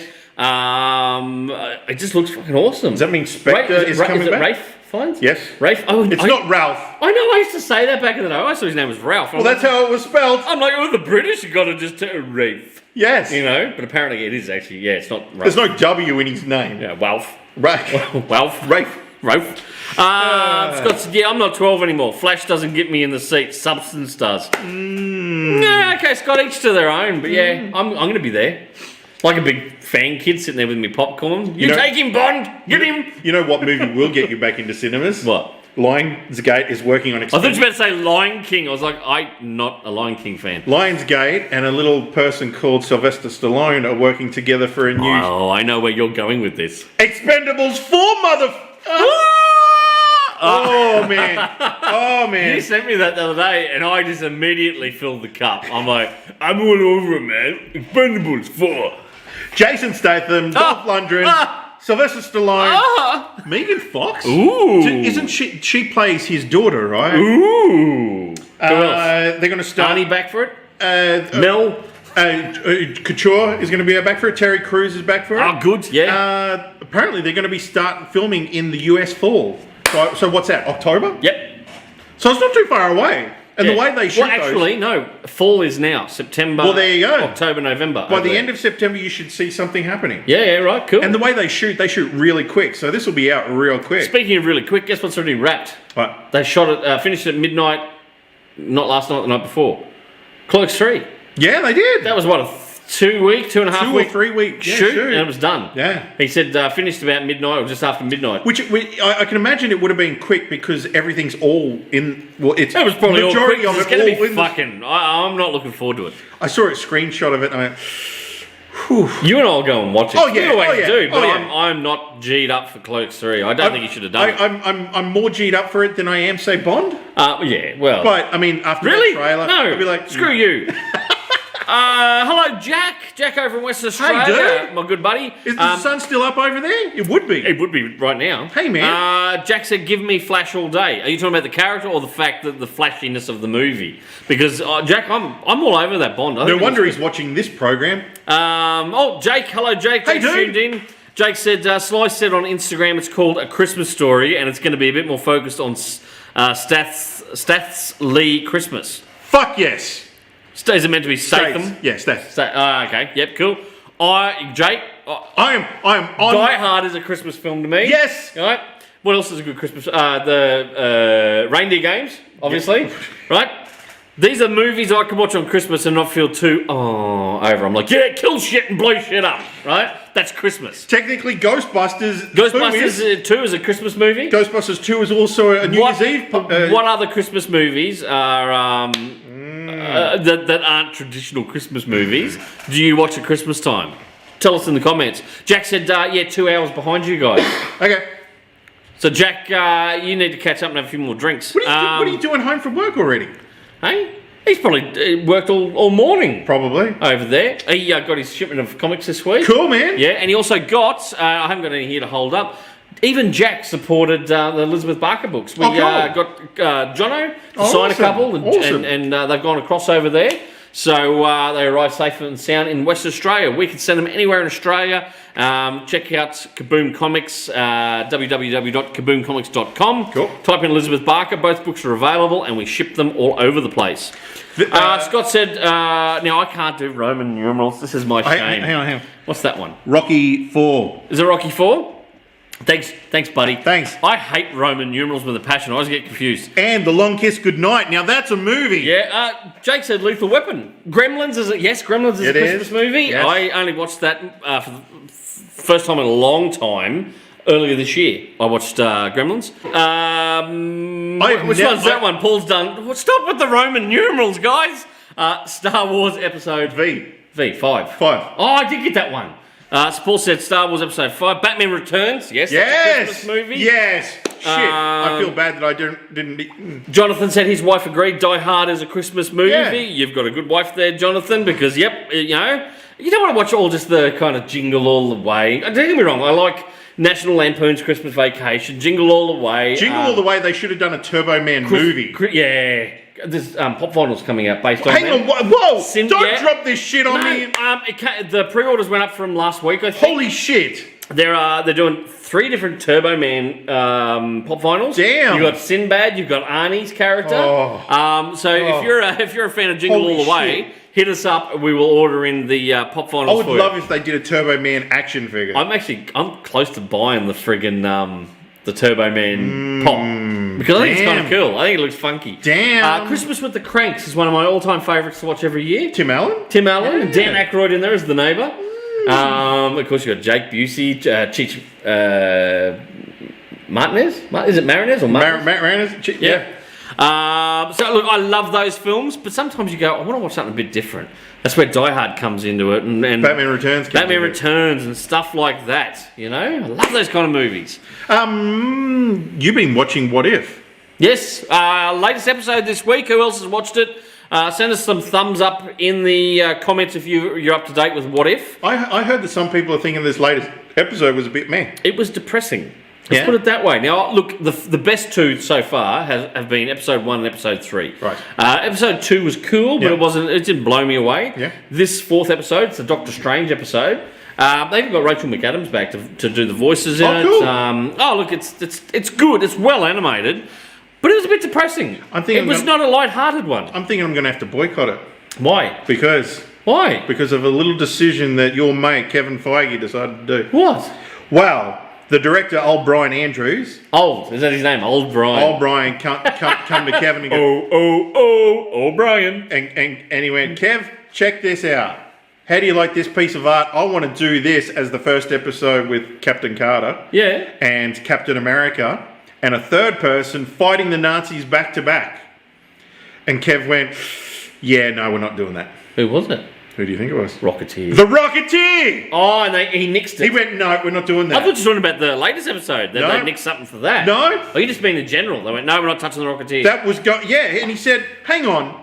It just looks fucking awesome. Does that mean Spectre is coming back? Rafe Fiennes? Yes. Rafe? Oh, it's not Ralph. I know, I used to say that back in the day. I thought his name was Ralph. Well, that's how it was spelled. I'm like, the British have got to just tell Rafe. Yes. But apparently it is actually, it's not Ralph. There's no W in his name. Yeah, Ralph. Ralph. Rafe. Scott said, I'm not 12 anymore. Flash doesn't get me in the seat. Substance does. Yeah, okay, Scott, each to their own. But I'm going to be there. Like a big fan kid sitting there with me popcorn. You take him, Bond! Get him! You know what movie will get you back into cinemas? What? Lionsgate is working on I thought you were about to say Lion King. I was like, I'm not a Lion King fan. Lionsgate and a little person called Sylvester Stallone are working together for a new... Oh, I know where you're going with this. Expendables 4, mother... Oh, man. You sent me that the other day, and I just immediately filled the cup. I'm like, I'm all over it, man. Expendables 4. Jason Statham, Dolph Lundgren, Sylvester Stallone, Megan Fox. Ooh. Isn't she? She plays his daughter, right? Ooh. Who else? They're going to start. Arnie back for it? Mel? Couture is going to be back for it. Terry Crews is back for it. Oh, good, yeah. Apparently, they're going to be starting filming in the US fall. So what's that? October? Yep. So it's not too far away. And the way they shoot no. Fall is now. September. Well, there you go. October, November. By the end of September, you should see something happening. Yeah, right, cool. And the way they shoot really quick. So this will be out real quick. Speaking of really quick, guess what's already wrapped? What? They shot it, finished it at midnight, not last night, the night before. Clerks 3. Yeah, they did. That was what, a 2 week, 2.5 2 week? or 3 week shoot, and it was done. Yeah. He said finished about midnight or just after midnight. Which I can imagine it would have been quick because everything's all in. Well, it's it was probably majority all quick. of It's it going to all be in fucking. I'm not looking forward to it. I saw a screenshot of it and I went, whew. You and I'll go and watch it. Oh yeah, you always do. But yeah. I'm not G'd up for Clerks 3. I don't think you should have done it. I'm more G'd up for it than I am, say, Bond. Yeah, well. But I mean, after really? the trailer, No. I'd be like, screw you. Hello, Jack. Jack over in West Australia. Hey, dude. My good buddy. Is the sun still up over there? It would be. It would be right now. Hey, man. Jack said, give me Flash all day. Are you talking about the character or the fact that the flashiness of the movie? Because, Jack, I'm all over that Bond. No wonder he's watching this program. Jake. Hello, Jake. Hey, Jake's tuned in. Jake said, Sly said on Instagram it's called A Christmas Story and it's going to be a bit more focused on Stath's Lee Christmas. Fuck yes. Is it meant to be Statham? Yes, that's. Okay, yep, cool. Jake, I am on. Die Hard is a Christmas film to me. Yes. All right. What else is a good Christmas? The Reindeer Games, obviously. Yep. Right. These are movies I can watch on Christmas and not feel too over. I'm like, yeah, kill shit and blow shit up. Right. That's Christmas. Technically, Ghostbusters 2 is a Christmas movie. Ghostbusters 2 is also a New Year's Eve. What other Christmas movies are that aren't traditional Christmas movies do you watch at Christmas time? Tell us in the comments. Jack said, 2 hours behind you guys. Okay. So, Jack, you need to catch up and have a few more drinks. What are you doing home from work already? Hey? He's probably worked all morning. Probably. Over there. He got his shipment of comics this week. Cool, man. Yeah, and he also got, I haven't got any here to hold up, even Jack supported the Elizabeth Barker books. We got Jono to sign a couple, and they've gone across over there. So they arrive safe and sound in West Australia. We can send them anywhere in Australia. Check out Kaboom Comics, www.kaboomcomics.com. Cool. Type in Elizabeth Barker. Both books are available, and we ship them all over the place. Scott said, now I can't do Roman numerals. This is my shame. Hang on. What's that one? Rocky 4. Is it Rocky 4? Thanks, buddy. Thanks. I hate Roman numerals with a passion. I always get confused. And The Long Kiss Goodnight. Now that's a movie. Yeah. Jake said Lethal Weapon. Gremlins is it? Yes, Gremlins is a Christmas movie. Yes. I only watched that for the first time in a long time. Earlier this year, I watched Gremlins. Which one's that one? Paul's done. Well, stop with the Roman numerals, guys. Star Wars Episode V. 5. Oh, I did get that one. So Paul said Star Wars Episode 5. Batman Returns. Yes. That's a Christmas movie. Yes. shit. I feel bad that I didn't. Jonathan said his wife agreed. Die Hard is a Christmas movie. Yeah. You've got a good wife there, Jonathan, because you don't want to watch all just the kind of Jingle All the Way. Don't get me wrong, I like National Lampoon's Christmas Vacation, Jingle All the Way. Jingle All the Way, they should have done a Turbo Man movie. Yeah. There's Pop Finals coming out based on Hang that. on, whoa! Don't drop this shit on me. The pre-orders went up from last week, I think. Holy shit! They're doing 3 different Turbo Man Pop Finals. Damn! You've got Sinbad, you've got Arnie's character. If you're a fan of Jingle Holy All the Way, shit. hit us up. We will order in the Pop Finals. I would for love you. if they did a Turbo Man action figure. I'm close to buying the friggin' the Turbo Man Pop because I think it's kind of cool. I think it looks funky. Damn. Christmas with the Cranks is one of my all-time favourites to watch every year. Tim Allen? Yeah. Dan Aykroyd in there as the neighbour. Of course, you got Jake Busey, Cheech Martinez. Is it Marinez or Martinez? Marinez? Yeah. So look, I love those films, but sometimes you go, I want to watch something a bit different. That's where Die Hard comes into it, and Batman Returns. Batman Returns and stuff like that. You know, I love those kind of movies. You've been watching What If? Yes, latest episode this week. Who else has watched it? Send us some thumbs up in the comments if you're up to date with What If. I heard that some people are thinking this latest episode was a bit meh. It was depressing. Let's put it that way. Now, look, the best 2 so far have been episode 1 and episode 3. Right. Episode 2 was cool, but it didn't blow me away. Yeah. This 4th episode, it's a Doctor Strange episode. They've even got Rachel McAdams back to do the voices in it. Cool. Look, it's good. It's well animated, but it was a bit depressing. It was not a light-hearted one. I'm thinking I'm going to have to boycott it. Why? Why? Because of a little decision that your mate, Kevin Feige, decided to do. What? Well, the director, old Brian Andrews. Is that his name? Old Brian. Old Brian come to Kevin and go, oh, Brian. And he went, Kev, check this out. How do you like this piece of art? I want to do this as the first episode with Captain Carter. Yeah. And Captain America. And a third person fighting the Nazis back to back. And Kev went, yeah, no, we're not doing that. Who was it? Who do you think it was? Rocketeer. The Rocketeer! Oh, and he nixed it. He went, no, we're not doing that. I thought you were talking about the latest episode. That they nixed something for that. No. Oh, you just mean in general. They went, no, we're not touching the Rocketeer. That was, and he said, hang on,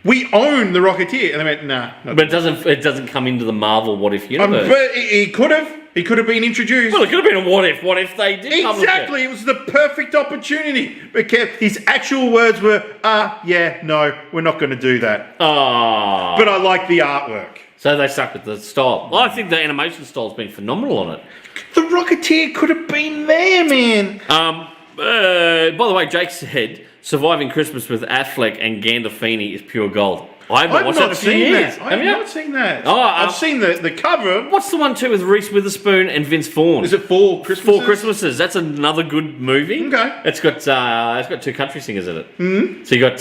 we own the Rocketeer. And they went, nah. But it doesn't come into the Marvel What If universe. But he could have. He could have been introduced. Well, it could have been a what if they did Exactly, it was the perfect opportunity. But his actual words were, yeah, no, we're not going to do that. Oh. But I like the artwork. So they stuck with the style. Well, I think the animation style's been phenomenal on it. The Rocketeer could have been there, man. By the way, Jake said, surviving Christmas with Affleck and Gandolfini is pure gold. I've not watched that in a few years. I've not seen that. Oh, I've seen the cover. What's the one too with Reese Witherspoon and Vince Vaughn? Is it Four Christmases? 4 Christmases. That's another good movie. Okay. It's got 2 country singers in it. Mm-hmm. So you got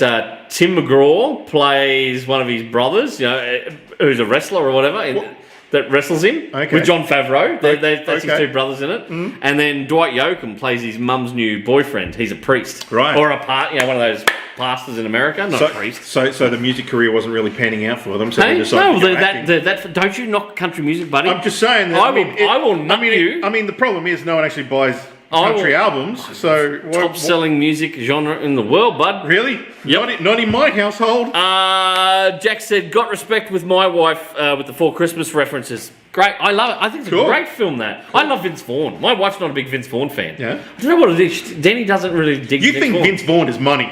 Tim McGraw plays one of his brothers, who's a wrestler or whatever. That wrestles him with Jon Favreau. That's his 2 brothers in it. Mm. And then Dwight Yoakam plays his mum's new boyfriend. He's a priest, right? Or one of those pastors in America, not a priest. So the music career wasn't really panning out for them. So they decided to go acting. Don't you knock country music, buddy? I'm just saying that. I will knock you. I mean, the problem is no one actually buys country albums. So top-selling music genre in the world, bud. Really? Yep. Not in my household. Jack said, got respect with my wife with the 4 Christmas references. Great. I love it. I think it's a great film, that. Cool. I love Vince Vaughn. My wife's not a big Vince Vaughn fan. Yeah. I don't know what it is. Danny doesn't really dig You think Vince Vaughn is money?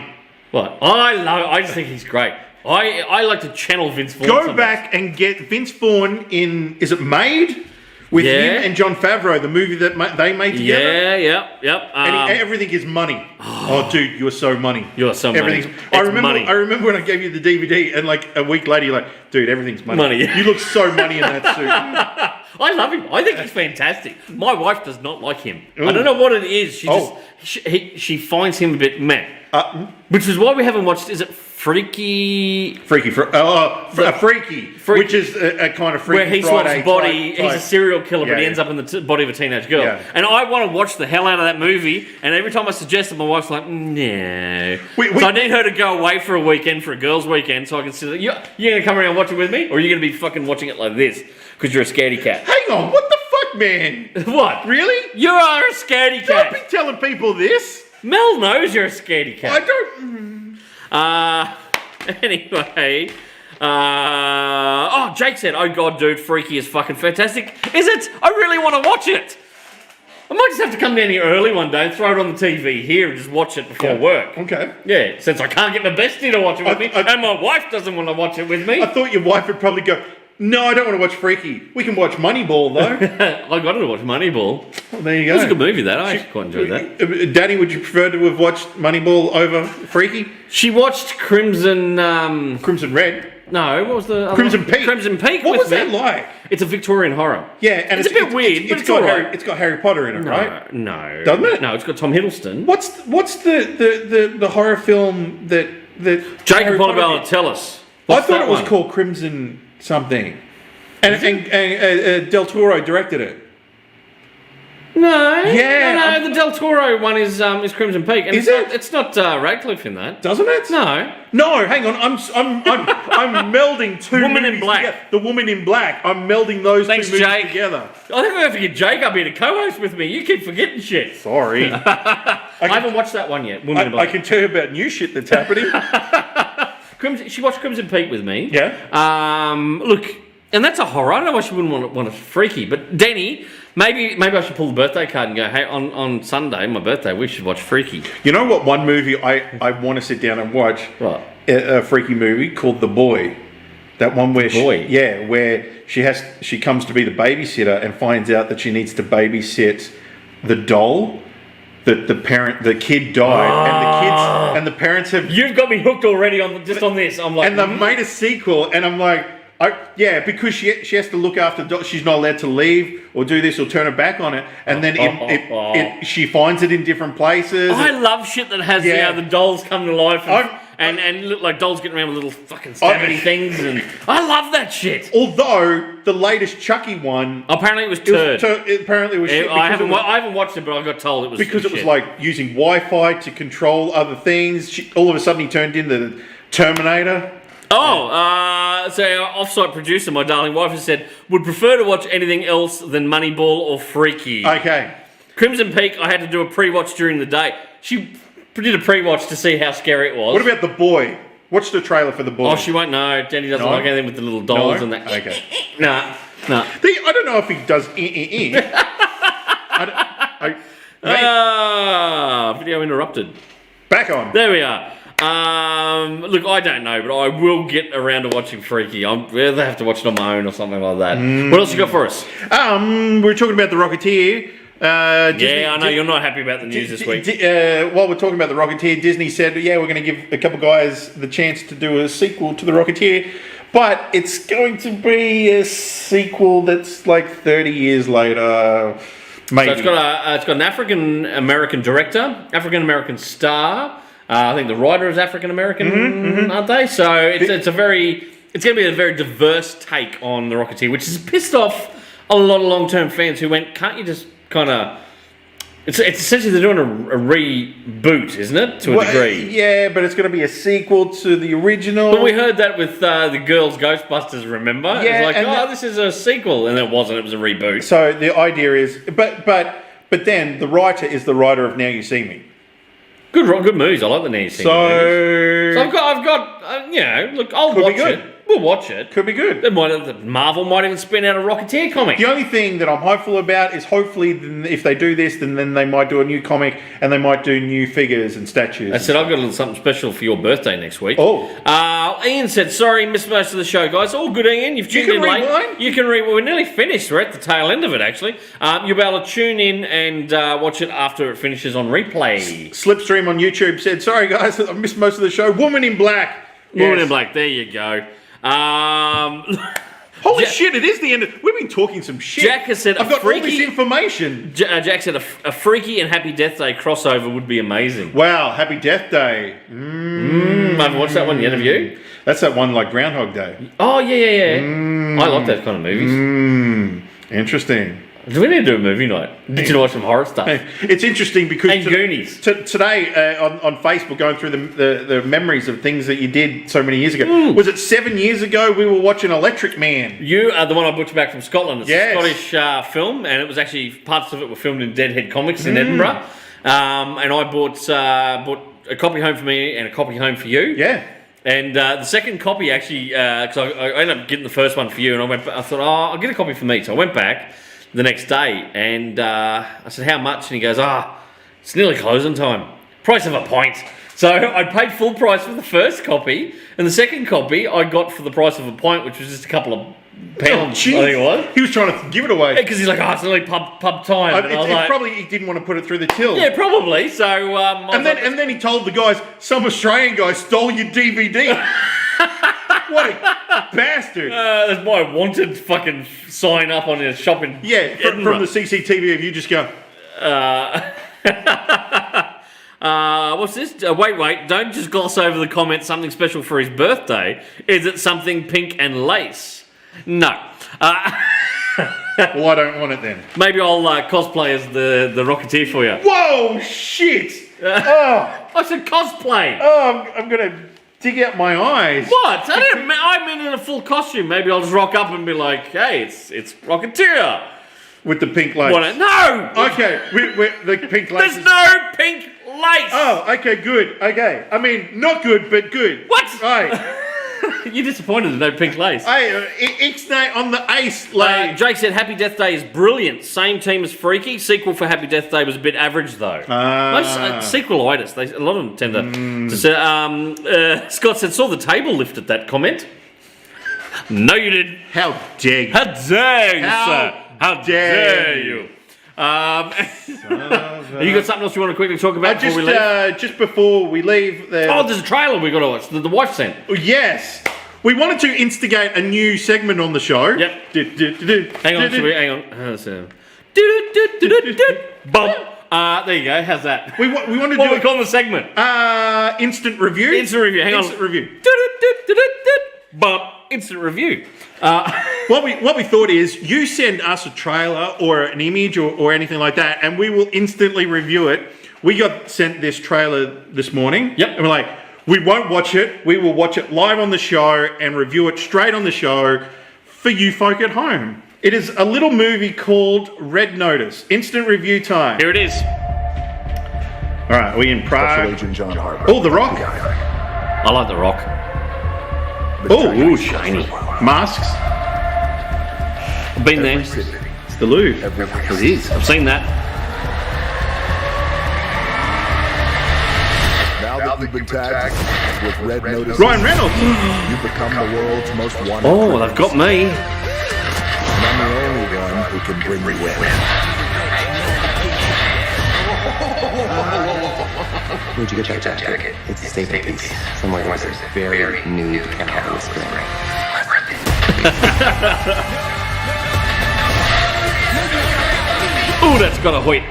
What? I just think he's great. I like to channel Vince Vaughn. Go back and get Vince Vaughn in, is it Made? With him and Jon Favreau, the movie that they made together. Yep. And everything is money. Oh, dude, you're so money. You're so money. I remember when I gave you the DVD, and like a week later, you're like, dude, everything's money. You look so money in that suit. I love him. I think he's fantastic. My wife does not like him. Ooh. I don't know what it is. She finds him a bit meh. Which is why we haven't watched. Is it Freaky, which is a kind of freaky where he Friday swaps body. Type. He's a serial killer, but he ends up in the body of a teenage girl. Yeah. And I want to watch the hell out of that movie. And every time I suggest it, my wife's like, no. So I need her to go away for a weekend, for a girls' weekend, so I can sit. You're going to come around and watch it with me, or are you going to be fucking watching it like this because you're a scaredy cat? Hang on, what the fuck, man? What? Really? You are a scaredy cat. Don't be telling people this. Mel knows you're a scaredy cat. I don't. Anyway. Jake said, "Oh God, dude, Freaky is fucking fantastic. Is it? I really want to watch it. I might just have to come down here early one day and throw it on the TV here and just watch it before work. Okay. Yeah, since I can't get my bestie to watch it with me, and my wife doesn't want to watch it with me. I thought your wife would probably go, no, I don't want to watch Freaky. We can watch Moneyball, though. I got her to watch Moneyball. Well, there you go. It was a good movie, that. I actually quite enjoyed that. Danny, would you prefer to have watched Moneyball over Freaky? She watched Crimson Red. No, what was the other Crimson one? Peak. Crimson Peak. What with was me. that like? It's a Victorian horror. Yeah, and it's a bit weird, but it's got alright. It's got Harry Potter in it, right? No. Doesn't it? No, it's got Tom Hiddleston. What's the horror film that Jacob Harry Potter Potter did? Tell us. I What's thought that it was one? called Crimson something, and Del Toro directed it. No. Yeah, No, the Del Toro one is Crimson Peak. And Is it's not Radcliffe in that. Doesn't it? No, hang on. I'm melding two Woman in movies Black. together. The Woman in Black. I'm melding those Thanks, two movies Jake. together. I think I have to get Jake up here to co-host with me. You keep forgetting shit. Sorry. I haven't watched that one yet. Woman in I Black. can tell you about new shit that's happening. She watched Crimson Peak with me. Yeah. Look, and that's a horror. I don't know why she wouldn't want it freaky, but Denny, maybe I should pull the birthday card and go, hey, on Sunday, my birthday, we should watch Freaky. You know what? One movie I want to sit down and watch. What? A freaky movie called The Boy. That one where where she comes to be the babysitter and finds out that she needs to babysit the doll. That the kid died, and the parents have. You've got me hooked already on this. I'm like, and they've made a sequel, and I'm like, because she has to look after the doll. She's not allowed to leave or do this or turn her back on it, and then she finds it in different places. I love shit that has the dolls come to life and look like dolls getting around with little fucking stabby things, and I love that shit. Although the latest Chucky one, apparently it was turd. Apparently it was shit. I haven't watched it, but I got told it was because it was shit. like using Wi-Fi to control other things. All of a sudden, he turned into the Terminator. So our off-site producer, my darling wife, has said, would prefer to watch anything else than Moneyball or Freaky. Okay. Crimson Peak, I had to do a pre-watch during the day. She did a pre-watch to see how scary it was. What about The Boy? Watch the trailer for The Boy. Oh, she won't know. Danny doesn't like anything with the little dolls and that. Okay. Nah. I don't know if he does Video interrupted. Back on. There we are. Look, I don't know, but I will get around to watching Freaky. I'll either have to watch it on my own or something like that. What else you got for us? We're talking about the Rocketeer. Disney, I know you're not happy about the news this week. While we're talking about the Rocketeer, Disney said, we're going to give a couple guys the chance to do a sequel to the Rocketeer, but it's going to be a sequel that's like 30 years later. Maybe. So it's got an African American director, African American star. I think the writer is African American, aren't they? So it's going to be a very diverse take on the Rocketeer, which has pissed off a lot of long-term fans who went, can't you just kind of... It's essentially they're doing a reboot, isn't it, to a degree? Yeah, but it's going to be a sequel to the original. But we heard that with the Girls Ghostbusters, remember? Yeah, it was like, this is a sequel, and it wasn't, it was a reboot. So the idea is... But then the writer is the writer of Now You See Me. Good movies. I like the Now You See Me movies. So I've got look, I'll watch it. We'll watch it. Could be good. Marvel might even spin out a Rocketeer comic. The only thing that I'm hopeful about is hopefully if they do this, then they might do a new comic and they might do new figures and statues. I said I've got a little something special for your birthday next week. Oh. Ian said, sorry, missed most of the show, guys. All good, Ian. You've tuned in late. Rewind? You can rewind. We're nearly finished. We're at the tail end of it, actually. You'll be able to tune in and watch it after it finishes on replay. Slipstream on YouTube said, sorry guys, I missed most of the show. Woman in Black. Woman in Black. There you go. Holy shit, it is the end. We've been talking some shit. Jack has said I've got all this information. Jack said a Freaky and Happy Death Day crossover would be amazing. Wow, Happy Death Day. I haven't watched that one yet, have you? That's that one like Groundhog Day. Oh, yeah. I like those kind of movies. Interesting. Do we need to do a movie night? Did you watch some horror stuff? It's interesting because and Goonies. Today on Facebook, going through the memories of things that you did so many years ago. Was it 7 years ago we were watching Electric Man? You are the one I butchered back from Scotland. It's Yes. a Scottish film, and it was actually parts of it were filmed in Deadhead Comics in Edinburgh. and I bought a copy home for me and a copy home for you. Yeah. And the second copy actually, because I ended up getting the first one for you, and I thought, I'll get a copy for me. So I went back the next day, and I said, how much? And he goes, it's nearly closing time. Price of a pint. So I paid full price for the first copy, and the second copy I got for the price of a pint, which was just a couple of pounds, I think it was. He was trying to give it away. Because he's like, it's nearly pub time. And I was like, probably he didn't want to put it through the till. yeah, probably. So and then he told the guys, some Australian guy stole your DVD. What a bastard. That's my wanted fucking sign up on a shopping. Yeah, from the CCTV of you just go. What's this? Wait, don't just gloss over the comment, something special for his birthday. Is it something pink and lace? No. Well, I don't want it then. Maybe I'll cosplay as the Rocketeer for you. Whoa, shit! I said cosplay. I'm going to dig out my eyes. What? I meant in a full costume. Maybe I'll just rock up and be like, hey, it's Rocketeer. With the pink lace. No! Okay, the pink lace. There's no pink lace! Oh, okay, good. Okay. I mean, not good, but good. What? Right. You're disappointed there's no pink lace. Hey, Ixnay on the ace, lady. Jake said Happy Death Day is brilliant. Same team as Freaky. Sequel for Happy Death Day was a bit average though. Most sequelitis. A lot of them tend to say. Scott said, saw the table lift at that comment. No, you didn't. How dare you? How dare you, sir? How dare you? You got something else you want to quickly talk about before we leave? Just before we leave. There's a trailer we got to watch. The wife sent. Yes. We wanted to instigate a new segment on the show. Yep. Hang on. Bump. There you go. How's that? We want to what do. What we call the segment? Instant review. Instant review. Hang on. Instant review. Bump. Instant review. What we thought is you send us a trailer or an image or anything like that, and we will instantly review it. We got sent this trailer this morning. Yep. And we're like, we won't watch it. We will watch it live on the show and review it straight on the show for you folk at home. It is a little movie called Red Notice. Instant review time. Here it is. All right, are we in Prague? Special Agent John Harper. Oh, The Rock. I like The Rock. Oh, shiny. Masks. I've been there. It's the Louvre. It is. I've seen that. Now that you've been tagged with Red Notice, Ryan Reynolds. you've become the world's most wanted. Oh, they've got me. And I'm the only one who can bring you in. Where'd you get that jacket? It's a staple piece. Somewhere there's a very nude camera on the screen. Ooh, that's got a hoit.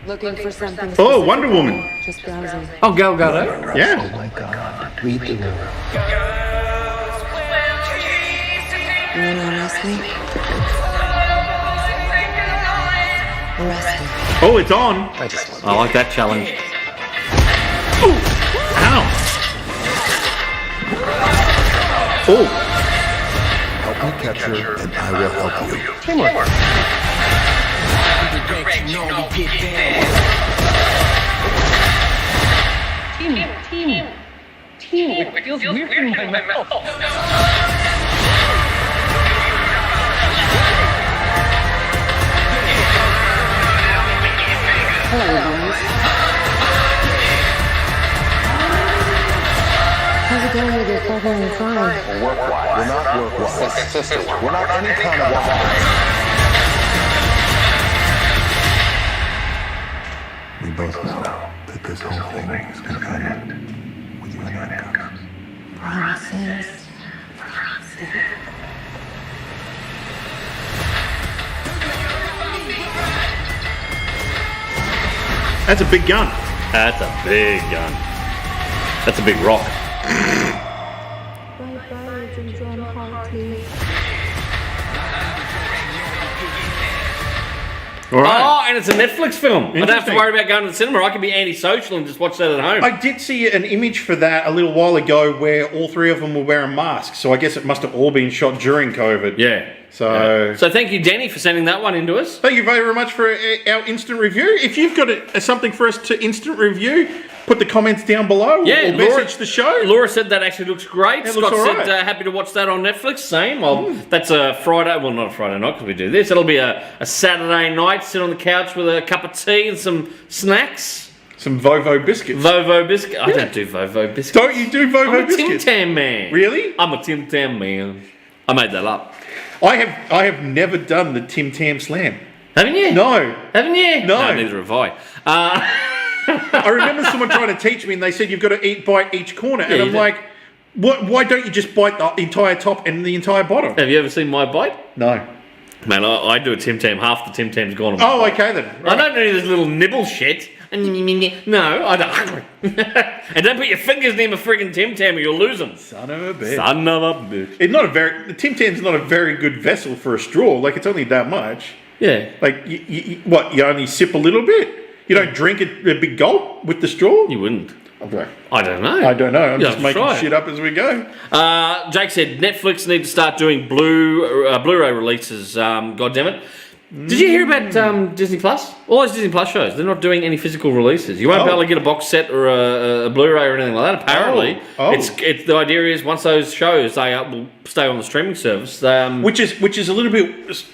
Looking for something. Oh, Wonder Woman. Just browsing. Oh, Gal Gadot. Yeah. Oh my God. Read the room. You wanna arrest me? Arrest me. Oh, it's on. I like that challenge. Ooh. Ow. Oh. Help me catch her, and I will help you. Teamwork. Team. It feels weird in my mouth. How's it going with your partner in crime? Work-wise. We're not work-wise. Sisters. We're not any kind of wise. We both know that this whole thing is going to end with you in handcuffs. Promises. That's a big gun. That's a big gun. That's a big rock. Bye-bye, Agent John Hartley. All right. Oh, and it's a Netflix film. I don't have to worry about going to the cinema. I can be antisocial and just watch that at home. I did see an image for that a little while ago where all three of them were wearing masks. So I guess it must have all been shot during COVID. Yeah. So, So thank you, Danny, for sending that one into us. thank you very much for our instant review. If you've got something for us to instant review, put the comments down below. Yeah, or message the show. Laura said that actually looks great. It Scott looks all said right. happy to watch that on Netflix. Same. Well, that's a Friday. Well, not a Friday night because we do this. It'll be a Saturday night. Sit on the couch with a cup of tea and some snacks. Some Vovo biscuits. Vovo biscuit. I don't do Vovo biscuits. Don't you do Vovo I'm a biscuits? Tim Tam man. Really? I'm a Tim Tam man. I made that up. I have never done the Tim Tam Slam. Haven't you? No. Haven't you? No. Neither have I. I remember someone trying to teach me, and they said you've got to bite each corner, and Yeah, I'm you do. like, what? Why don't you just bite the entire top and the entire bottom? Have you ever seen my bite? No. Man, I do a Tim Tam. Half the Tim Tam's gone. Oh, okay then. I don't do this little nibble shit. No, I don't. And don't put your fingers near my friggin' Tim Tam or you'll lose them. Son of a bitch. Son of a bitch. The Tim Tam's not a very good vessel for a straw. Like, it's only that much. Yeah. Like, you only sip a little bit? You don't drink a big gulp with the straw? You wouldn't. Okay. I don't know. I don't know. I'm You just have to making try it. shit up as we go. Jake said Netflix need to start doing Blu-ray releases. God damn it! Did you hear about Disney Plus? All those Disney Plus shows, they're not doing any physical releases. You won't be able to get a box set or a Blu-ray or anything like that. Apparently, it's the idea is once those shows they will stay on the streaming service. Which is a little bit.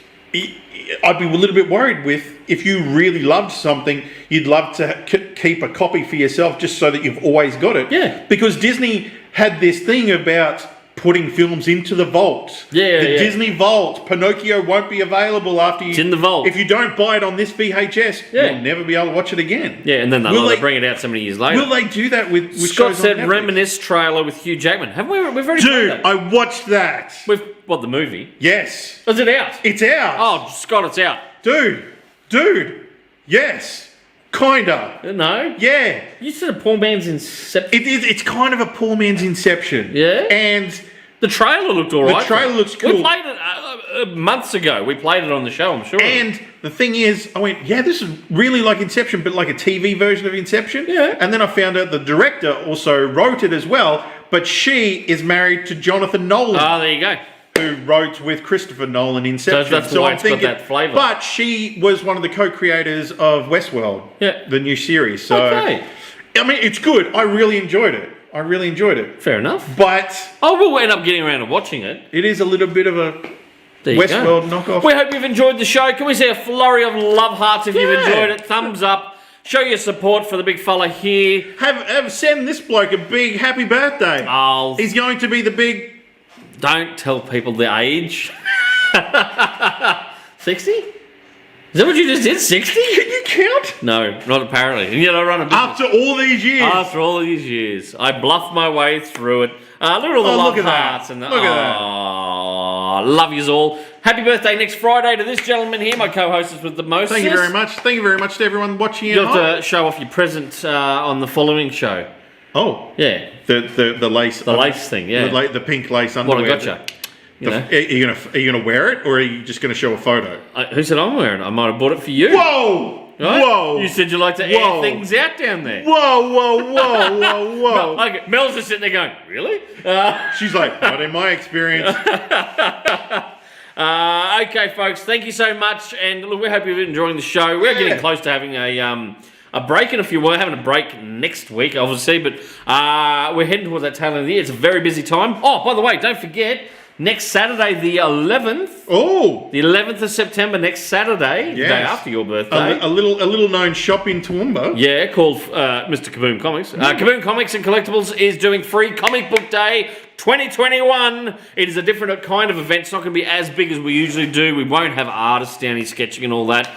I'd be a little bit worried with if you really loved something, you'd love to keep a copy for yourself just so that you've always got it. Yeah. Because Disney had this thing about putting films into the vault. Yeah, the yeah. Disney Vault. Pinocchio won't be available after you. It's in the vault. If you don't buy it on this VHS, Yeah. you'll never be able to watch it again. Yeah, and then they'll bring it out so many years later. Will they do that with Scott shows said on Netflix? Reminisce trailer with Hugh Jackman. Have we? We've already played Dude, that. I watched that. With what, the movie? Yes. Is it out? It's out. Oh, Scott, it's out. Dude, yes. Kinda. No. Yeah. You said a poor man's Inception. It is. It's kind of a poor man's Inception. Yeah? And The trailer looked all right. the trailer looks cool. We played it months ago. We played it on the show, I'm sure. And the thing is, I went, yeah, this is really like Inception, but like a TV version of Inception. Yeah. And then I found out the director also wrote it as well, but she is married to Jonathan Nolan. Oh, there you go. Who wrote with Christopher Nolan Inception. So that's why it's got that flavour. But she was one of the co-creators of Westworld, the new series. So, Okay. I mean, it's good. I really enjoyed it. Fair enough. But we'll end up getting around to watching it. it is a little bit of a There you Westworld go. knockoff. We hope you've enjoyed the show. Can we see a flurry of love hearts if you've enjoyed it? Thumbs up. Show your support for the big fella here. Send this bloke a big happy birthday. Oh, He's going to be the big... don't tell people the age. 60? Is that what you just did? 60? Can you count? No, not apparently. And yet I run a business. After all these years. After all these years, I bluffed my way through it. Look at all the love look at that. hearts and the, Look at that. love yous all. Happy birthday next Friday to this gentleman here, my co-host is with the most. Thank you very much. Thank you very much to everyone watching. You'll have to show off your present on the following show. Oh, yeah, the lace, the lace thing, yeah, the pink lace underwear. What I gotcha. You know. Are you gonna wear it, or are you just gonna show a photo? Who said I'm wearing it? I might have bought it for you. Whoa! Right? Whoa! You said you like to air things out down there. Whoa! Okay, Mel's just sitting there going, really? She's like, not in my experience. Okay, folks, thank you so much, and look, we hope you're enjoying the show. We're getting close to having a break, and if you were having a break next week, obviously, but we're heading towards that tail end of the year. It's a very busy time. Oh, by the way, don't forget, next Saturday, the 11th. Oh, the 11th of September, next Saturday, the day after your birthday. A little known shop in Toowoomba. Yeah, called Mr. Kaboom Comics. Kaboom Comics and Collectibles is doing free Comic Book Day 2021. It is a different kind of event. It's not going to be as big as we usually do. We won't have artists down here sketching and all that.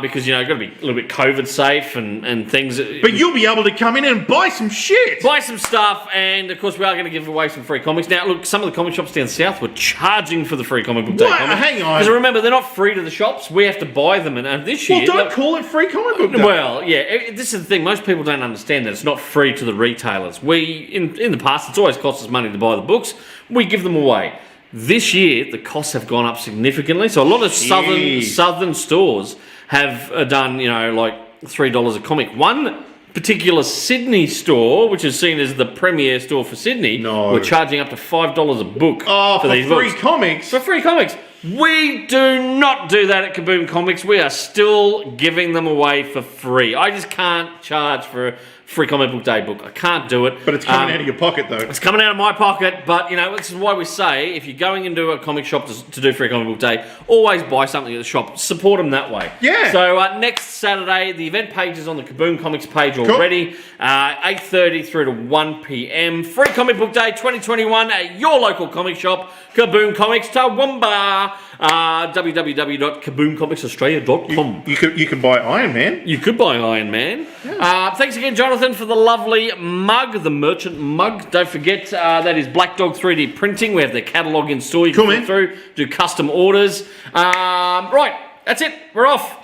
Because, you know, got to be a little bit COVID safe and things. But you'll be able to come in and buy some shit. Buy some stuff, and of course we are going to give away some free comics. Now, look, some of the comic shops down south were charging for the free Comic Book Day comics. Hang on. Because remember, they're not free to the shops. We have to buy them, and this year... Well, don't call it free Comic Book Day. Well, yeah, this is the thing. Most people don't understand that it's not free to the retailers. In the past, it's always cost us money to buy the books. We give them away. This year, the costs have gone up significantly. So a lot of southern stores have done, you know, like $3 a comic. One particular Sydney store, which is seen as the premier store for Sydney, we're charging up to $5 a book for these free books. comics. For free comics. We do not do that at Kaboom Comics. We are still giving them away for free. I just can't charge for a free comic book day book. I can't do it. But it's coming out of your pocket, though. It's coming out of my pocket, but, you know, this is why we say, if you're going into a comic shop to do free comic book day, always buy something at the shop. Support them that way. Yeah. So next Saturday, the event page is on the Kaboom Comics page already. 8:30 through to 1 p.m. Free comic book day 2021 at your local comic shop, Kaboom Comics Toowoomba. www.kaboomcomicsaustralia.com. You can buy Iron Man. You could buy Iron Man. Yeah. Thanks again, Jonathan, for the lovely mug, the merchant mug. Don't forget, that is Black Dog 3D Printing. We have their catalogue in store. You can go through, do custom orders. Right, that's it. We're off.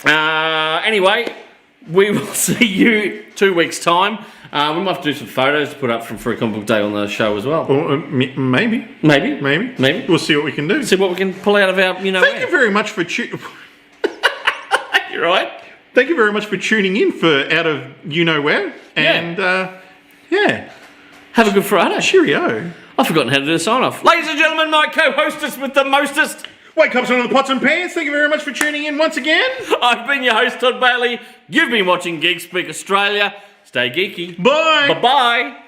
Anyway, we will see you 2 weeks' time. We might have to do some photos to put up from Free Comic Book Day on the show as well. Maybe. We'll see what we can do. See what we can pull out of our, you know. Thank you very much for You're right. Thank you very much for tuning in for Out of You Know Where. And, yeah. Have a good Friday. Cheerio. I've forgotten how to do the sign off. Ladies and gentlemen, my co-hostess with the mostest. Wake up, son of the pots and pans. Thank you very much for tuning in once again. I've been your host, Todd Bailey. You've been watching Geek Speak Australia. Stay geeky. Bye. Bye-bye.